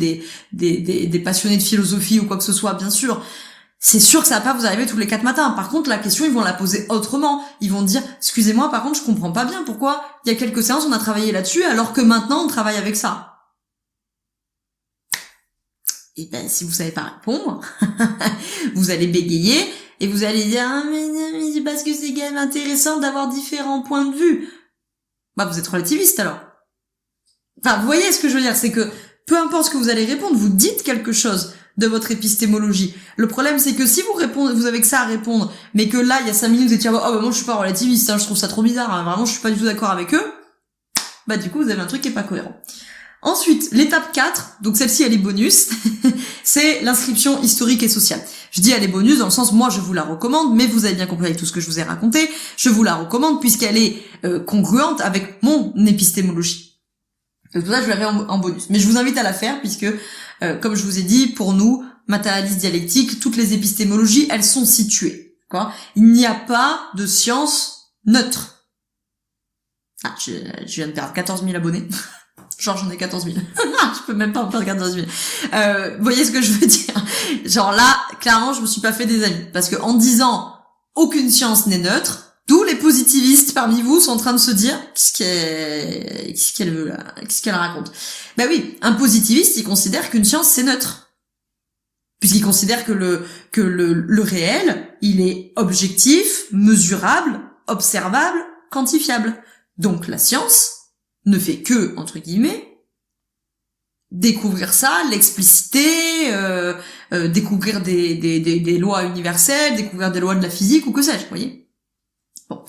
des passionnés de philosophie ou quoi que ce soit, bien sûr. C'est sûr que ça va pas vous arriver tous les 4 matins. Par contre, la question, ils vont la poser autrement. Ils vont dire, excusez-moi, par contre, je comprends pas bien pourquoi il y a quelques séances on a travaillé là-dessus, alors que maintenant on travaille avec ça. Et ben, si vous savez pas répondre, vous allez bégayer et vous allez dire, ah, mais c'est parce que c'est quand même intéressant d'avoir différents points de vue. Bah, vous êtes relativiste, alors. Enfin, vous voyez ce que je veux dire, c'est que peu importe ce que vous allez répondre, vous dites quelque chose de votre épistémologie. Le problème, c'est que si vous avez que ça à répondre, mais que là, il y a 5 minutes, vous étiez, oh, bah, moi, je suis pas relativiste, hein, je trouve ça trop bizarre, hein, vraiment, je suis pas du tout d'accord avec eux, bah, du coup, vous avez un truc qui est pas cohérent. Ensuite, l'étape 4, donc celle-ci elle est bonus, c'est l'inscription historique et sociale. Je dis elle est bonus dans le sens, moi je vous la recommande, mais vous avez bien compris avec tout ce que je vous ai raconté, je vous la recommande puisqu'elle est congruente avec mon épistémologie. Donc pour ça je l'avais en bonus. Mais je vous invite à la faire puisque, comme je vous ai dit, pour nous, matérialiste dialectique, toutes les épistémologies, elles sont situées. D'accord ? Il n'y a pas de science neutre. Ah, je viens de perdre 14 000 abonnés. Genre j'en ai 14 000. Je peux même pas en perdre 14 000. Vous voyez ce que je veux dire? Genre là, clairement, je me suis pas fait des amis. Parce que en disant aucune science n'est neutre, tous les positivistes parmi vous sont en train de se dire qu'est-ce qu'elle veut là? Qu'est-ce qu'elle raconte? Bah oui, un positiviste, il considère qu'une science c'est neutre. Puisqu'il considère que le réel, il est objectif, mesurable, observable, quantifiable. Donc la science ne fait que, entre guillemets, découvrir ça, l'expliciter, découvrir des lois universelles, découvrir des lois de la physique ou que sais-je, vous voyez. Bon.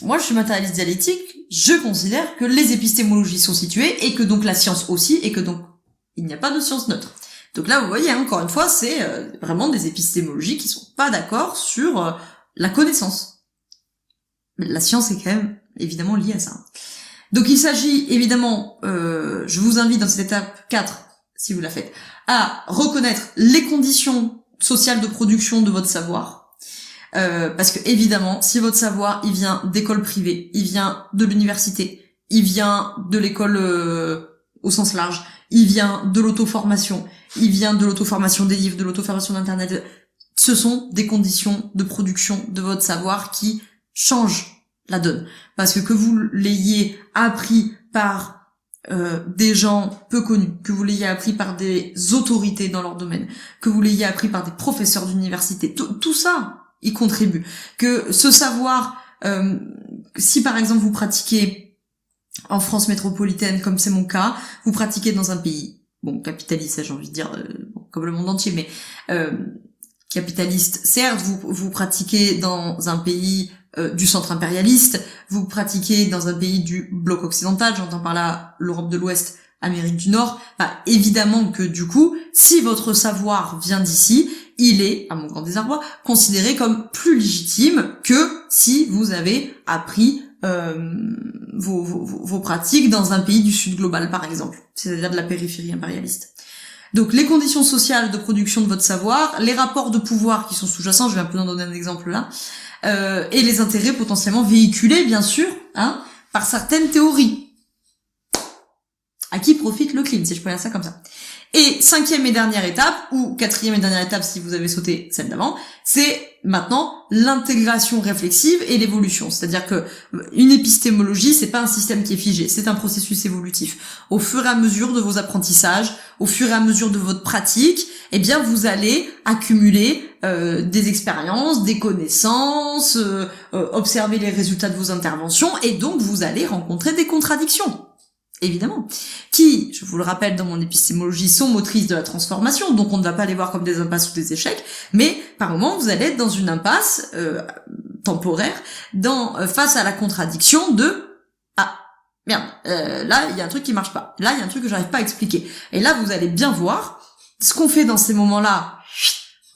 Moi, je suis matérialiste dialectique, je considère que les épistémologies sont situées, et que donc la science aussi, et que donc il n'y a pas de science neutre. Donc là, vous voyez, hein, encore une fois, c'est vraiment des épistémologies qui sont pas d'accord sur la connaissance. Mais la science est quand même évidemment liée à ça. Donc il s'agit évidemment, je vous invite dans cette étape 4, si vous la faites, à reconnaître les conditions sociales de production de votre savoir. Parce que évidemment, si votre savoir, il vient d'écoles privées, il vient de l'université, il vient de l'école au sens large, il vient de l'auto-formation, il vient de l'auto-formation des livres, de l'auto-formation d'internet, ce sont des conditions de production de votre savoir qui changent la donne. Parce que vous l'ayez appris par des gens peu connus, que vous l'ayez appris par des autorités dans leur domaine, que vous l'ayez appris par des professeurs d'université, tout ça y contribue. Que ce savoir, si par exemple vous pratiquez en France métropolitaine, comme c'est mon cas, vous pratiquez dans un pays, bon, capitaliste, j'ai envie de dire, comme le monde entier, mais capitaliste, certes, vous pratiquez dans un pays du centre impérialiste, vous pratiquez dans un pays du bloc occidental, j'entends par là l'Europe de l'Ouest, Amérique du Nord, évidemment que du coup, si votre savoir vient d'ici, il est, à mon grand désarroi, considéré comme plus légitime que si vous avez appris vos pratiques dans un pays du sud global, par exemple, c'est-à-dire de la périphérie impérialiste. Donc les conditions sociales de production de votre savoir, les rapports de pouvoir qui sont sous-jacents, je vais un peu en donner un exemple là, et les intérêts potentiellement véhiculés, bien sûr, hein, par certaines théories. À qui profite le clean, si je peux dire ça comme ça. Et 5e et dernière étape, ou 4e et dernière étape si vous avez sauté celle d'avant, c'est maintenant l'intégration réflexive et l'évolution. C'est-à-dire que une épistémologie, c'est pas un système qui est figé, c'est un processus évolutif. Au fur et à mesure de vos apprentissages, au fur et à mesure de votre pratique, eh bien vous allez accumuler des expériences, des connaissances, observer les résultats de vos interventions, et donc vous allez rencontrer des contradictions. Évidemment, qui, je vous le rappelle dans mon épistémologie, sont motrices de la transformation, donc on ne va pas les voir comme des impasses ou des échecs, mais par moment vous allez être dans une impasse temporaire, face à la contradiction de merde, là il y a un truc qui marche pas, là il y a un truc que j'arrive pas à expliquer, et là vous allez bien voir ce qu'on fait dans ces moments-là.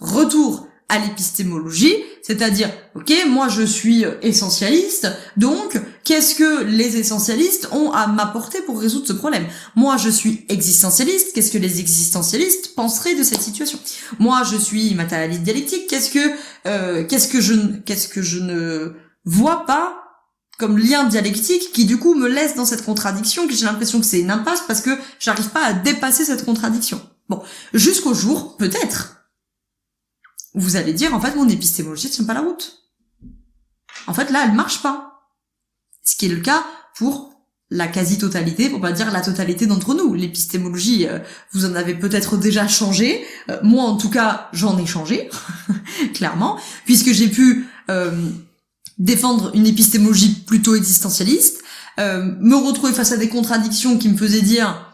Retour à l'épistémologie, c'est-à-dire, ok, moi je suis essentialiste, donc qu'est-ce que les essentialistes ont à m'apporter pour résoudre ce problème? Moi je suis existentialiste, qu'est-ce que les existentialistes penseraient de cette situation? Moi je suis matérialiste dialectique, qu'est-ce que je ne vois pas comme lien dialectique qui du coup me laisse dans cette contradiction, que j'ai l'impression que c'est une impasse parce que j'arrive pas à dépasser cette contradiction. Bon, jusqu'au jour, peut-être, vous allez dire, en fait, mon épistémologie ne tient pas la route. En fait, là, elle marche pas. Ce qui est le cas pour la quasi-totalité, pour pas dire la totalité d'entre nous. L'épistémologie, vous en avez peut-être déjà changé. Moi, en tout cas, j'en ai changé, clairement, puisque j'ai pu défendre une épistémologie plutôt existentialiste, me retrouver face à des contradictions qui me faisaient dire...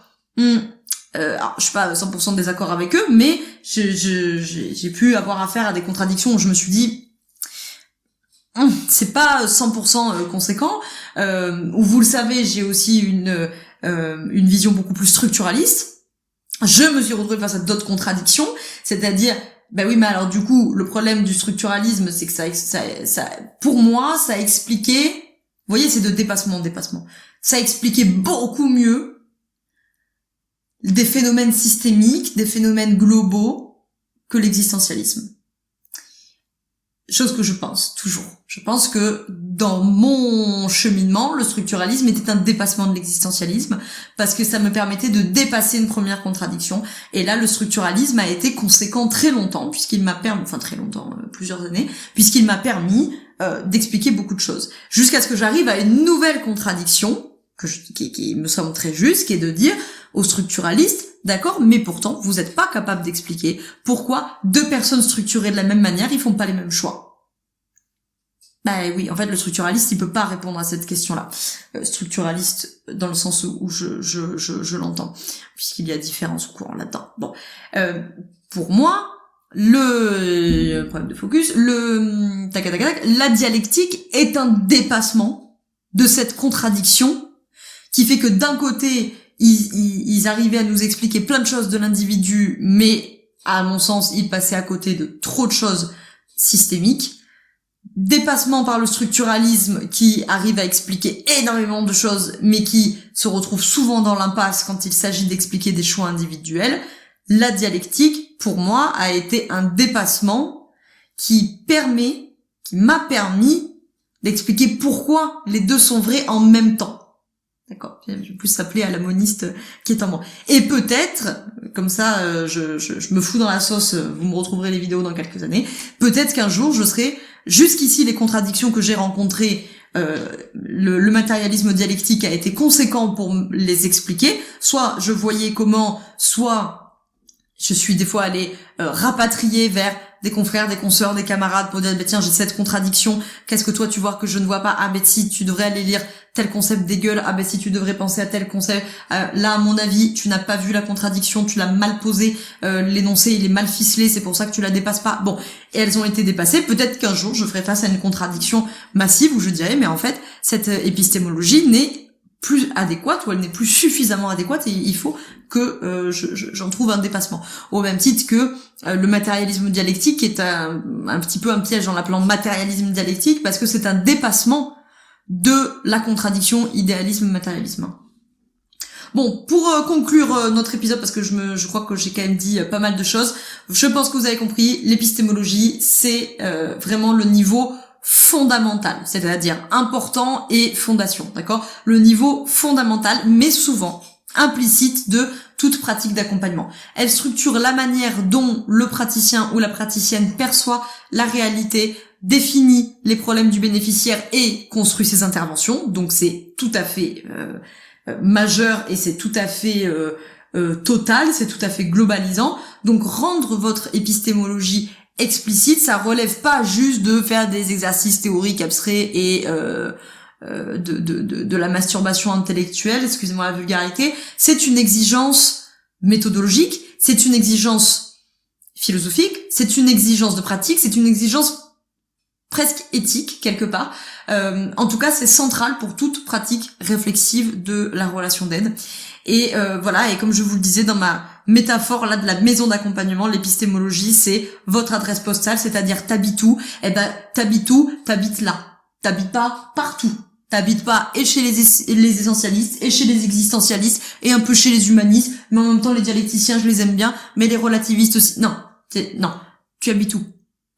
alors, je suis pas 100% désaccord avec eux, mais j'ai pu avoir affaire à des contradictions où je me suis dit c'est pas 100% conséquent, où vous le savez, j'ai aussi une vision beaucoup plus structuraliste. Je me suis retrouvée face à d'autres contradictions, c'est-à-dire oui, mais alors du coup, le problème du structuralisme, c'est que ça pour moi, ça expliquait, vous voyez, c'est de dépassement, ça expliquait beaucoup mieux des phénomènes systémiques, des phénomènes globaux que l'existentialisme. Chose que je pense, toujours. Je pense que dans mon cheminement, le structuralisme était un dépassement de l'existentialisme parce que ça me permettait de dépasser une première contradiction. Et là, le structuralisme a été conséquent très longtemps, puisqu'il m'a permis, plusieurs années, puisqu'il m'a permis d'expliquer beaucoup de choses. Jusqu'à ce que j'arrive à une nouvelle contradiction, qui me semble très juste, qui est de dire aux structuralistes, d'accord, mais pourtant, vous n'êtes pas capable d'expliquer pourquoi deux personnes structurées de la même manière, ils font pas les mêmes choix. Bah oui, en fait, le structuraliste, il peut pas répondre à cette question-là. Structuraliste dans le sens où je l'entends, puisqu'il y a différents courants là-dedans. Bon, pour moi, le problème de focus, la dialectique est un dépassement de cette contradiction qui fait que d'un côté, ils arrivaient à nous expliquer plein de choses de l'individu, mais à mon sens, ils passaient à côté de trop de choses systémiques. Dépassement par le structuralisme qui arrive à expliquer énormément de choses, mais qui se retrouve souvent dans l'impasse quand il s'agit d'expliquer des choix individuels. La dialectique, pour moi, a été un dépassement qui m'a permis d'expliquer pourquoi les deux sont vrais en même temps. D'accord, je vais plus s'appeler à la moniste qui est en moi. Et peut-être, comme ça, je me fous dans la sauce, vous me retrouverez les vidéos dans quelques années, peut-être qu'un jour je serai, jusqu'ici les contradictions que j'ai rencontrées, le matérialisme dialectique a été conséquent pour les expliquer, soit je voyais comment, soit je suis des fois allée rapatrier vers des confrères, des consoeurs, des camarades pour dire bah tiens j'ai cette contradiction, qu'est-ce que toi tu vois que je ne vois pas, ah ben si tu devrais aller lire tel concept des gueules, ah ben si tu devrais penser à tel concept, là à mon avis tu n'as pas vu la contradiction, tu l'as mal posé, l'énoncé il est mal ficelé, c'est pour ça que tu la dépasses pas. Bon, et elles ont été dépassées, peut-être qu'un jour je ferai face à une contradiction massive où je dirais mais en fait cette épistémologie n'est plus adéquate ou elle n'est plus suffisamment adéquate et il faut que j'en trouve un dépassement. Au même titre que le matérialisme dialectique est un petit peu un piège en l'appelant matérialisme dialectique parce que c'est un dépassement de la contradiction idéalisme-matérialisme. Bon, pour conclure notre épisode, parce que je crois que j'ai quand même dit pas mal de choses, je pense que vous avez compris, l'épistémologie, c'est vraiment le niveau fondamental, c'est-à-dire important et fondation, d'accord ? Le niveau fondamental, mais souvent implicite de toute pratique d'accompagnement. Elle structure la manière dont le praticien ou la praticienne perçoit la réalité, définit les problèmes du bénéficiaire et construit ses interventions. Donc c'est tout à fait majeur et c'est tout à fait total, c'est tout à fait globalisant. Donc rendre votre épistémologie explicite, ça relève pas juste de faire des exercices théoriques abstraits et de la masturbation intellectuelle, excusez-moi la vulgarité, c'est une exigence méthodologique, c'est une exigence philosophique, c'est une exigence de pratique, c'est une exigence presque éthique quelque part. En tout cas, c'est central pour toute pratique réflexive de la relation d'aide. Et voilà, et comme je vous le disais dans ma métaphore là de la maison d'accompagnement, l'épistémologie, c'est votre adresse postale, c'est-à-dire t'habites où ? Eh ben, t'habites où ? T'habites là. T'habites pas partout. T'habites pas et chez les essentialistes, et chez les existentialistes, et un peu chez les humanistes, mais en même temps les dialecticiens, je les aime bien, mais les relativistes aussi. Non, tu habites où ?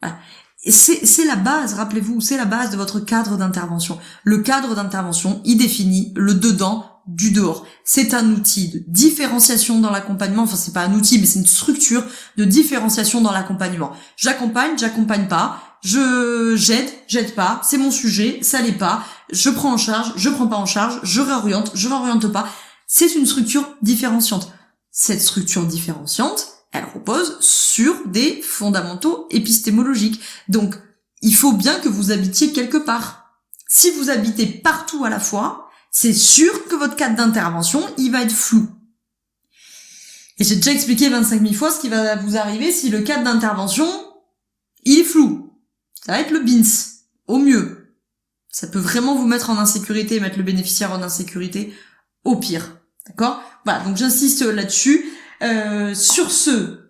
Voilà. Et c'est la base, rappelez-vous, c'est la base de votre cadre d'intervention. Le cadre d'intervention, il définit le dedans du dehors. C'est un outil de différenciation dans l'accompagnement, enfin c'est pas un outil, mais c'est une structure de différenciation dans l'accompagnement. J'accompagne pas, j'aide pas, c'est mon sujet, ça l'est pas, je prends en charge, je prends pas en charge, je réoriente pas. C'est une structure différenciante. Cette structure différenciante, elle repose sur des fondamentaux épistémologiques. Donc, il faut bien que vous habitiez quelque part. Si vous habitez partout à la fois, c'est sûr que votre cadre d'intervention, il va être flou. Et j'ai déjà expliqué 25 000 fois ce qui va vous arriver si le cadre d'intervention, il est flou. Ça va être le bins, au mieux. Ça peut vraiment vous mettre en insécurité, mettre le bénéficiaire en insécurité, au pire. D'accord ? Voilà, donc j'insiste là-dessus. Sur ce,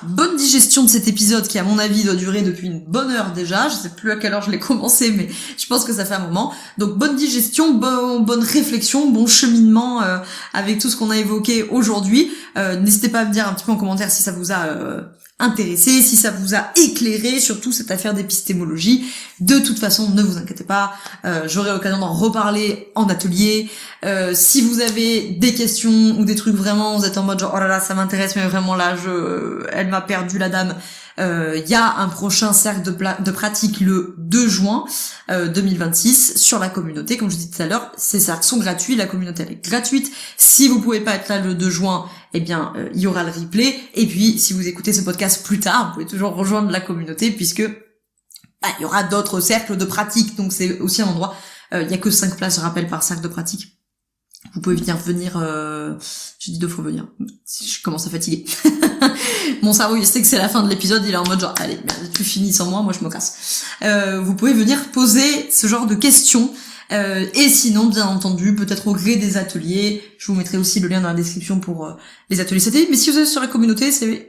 bonne digestion de cet épisode qui à mon avis doit durer depuis une bonne heure déjà, je sais plus à quelle heure je l'ai commencé mais je pense que ça fait un moment. Donc bonne digestion, bonne réflexion, bon cheminement avec tout ce qu'on a évoqué aujourd'hui. N'hésitez pas à me dire un petit peu en commentaire si ça vous a intéressé, si ça vous a éclairé, surtout cette affaire d'épistémologie. De toute façon, ne vous inquiétez pas, j'aurai l'occasion d'en reparler en atelier. Si vous avez des questions ou des trucs vraiment, vous êtes en mode genre oh là là ça m'intéresse mais vraiment là elle m'a perdu la dame. Il y a un prochain cercle de pratique le 2 juin 2026 sur la communauté. Comme je vous disais tout à l'heure, ces cercles sont gratuits, la communauté elle est gratuite. Si vous pouvez pas être là le 2 juin, eh bien il y aura le replay. Et puis si vous écoutez ce podcast plus tard, vous pouvez toujours rejoindre la communauté puisque il y aura d'autres cercles de pratique, donc c'est aussi un endroit. Il y a que 5 places, je rappelle, par cercle de pratique. Vous pouvez venir, j'ai dit 2 fois venir. Je commence à fatiguer. Mon cerveau, il sait que c'est la fin de l'épisode, il est en mode genre, allez, merde, tu finis sans moi je me casse. Vous pouvez venir poser ce genre de questions. Et sinon, bien entendu, peut-être au gré des ateliers, je vous mettrai aussi le lien dans la description pour les ateliers satellites. Mais si vous êtes sur la communauté, c'est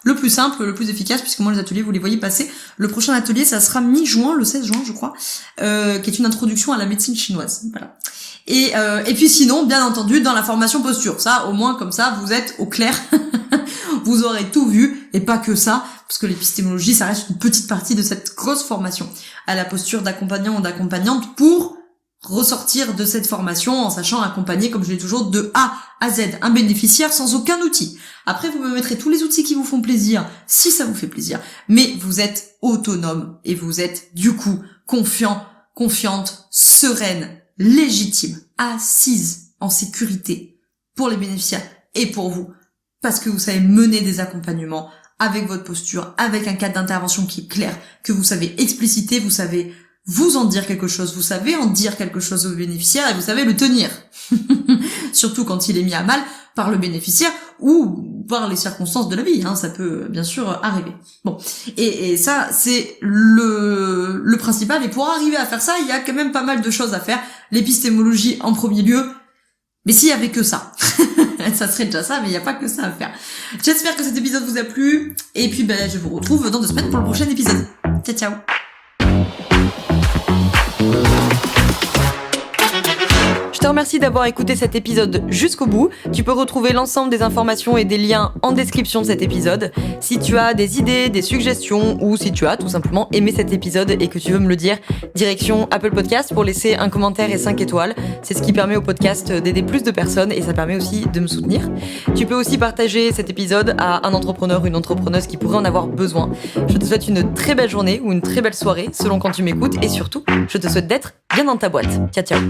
le plus simple, le plus efficace, puisque moi les ateliers, vous les voyez passer. Le prochain atelier, ça sera mi-juin, le 16 juin, je crois, qui est une introduction à la médecine chinoise. Voilà. Et puis sinon, bien entendu, dans la formation posture. Ça, au moins, comme ça, vous êtes au clair. Vous aurez tout vu, et pas que ça, parce que l'épistémologie, ça reste une petite partie de cette grosse formation à la posture d'accompagnant ou d'accompagnante pour ressortir de cette formation en sachant accompagner, comme je l'ai toujours, de A à Z, un bénéficiaire sans aucun outil. Après, vous me mettrez tous les outils qui vous font plaisir, si ça vous fait plaisir, mais vous êtes autonome, et vous êtes, du coup, confiant, confiante, sereine, légitime, assise en sécurité pour les bénéficiaires et pour vous, parce que vous savez mener des accompagnements avec votre posture, avec un cadre d'intervention qui est clair, que vous savez expliciter, vous savez vous en dire quelque chose, vous savez en dire quelque chose au bénéficiaire et vous savez le tenir. Surtout quand il est mis à mal par le bénéficiaire ou par les circonstances de la vie, ça peut bien sûr arriver. Bon, et ça c'est le principal, et pour arriver à faire ça, il y a quand même pas mal de choses à faire. L'épistémologie en premier lieu, mais s'il y avait que ça, ça serait déjà ça, mais il n'y a pas que ça à faire. J'espère que cet épisode vous a plu, et puis je vous retrouve dans 2 semaines pour le prochain épisode. Ciao ciao. Je te remercie d'avoir écouté cet épisode jusqu'au bout. Tu peux retrouver l'ensemble des informations et des liens en description de cet épisode. Si tu as des idées, des suggestions, ou si tu as tout simplement aimé cet épisode et que tu veux me le dire, direction Apple Podcast pour laisser un commentaire et 5 étoiles. C'est ce qui permet au podcast d'aider plus de personnes et ça permet aussi de me soutenir. Tu peux aussi partager cet épisode à un entrepreneur ou une entrepreneuse qui pourrait en avoir besoin. Je te souhaite une très belle journée ou une très belle soirée selon quand tu m'écoutes, et surtout, je te souhaite d'être bien dans ta boîte. Ciao ciao.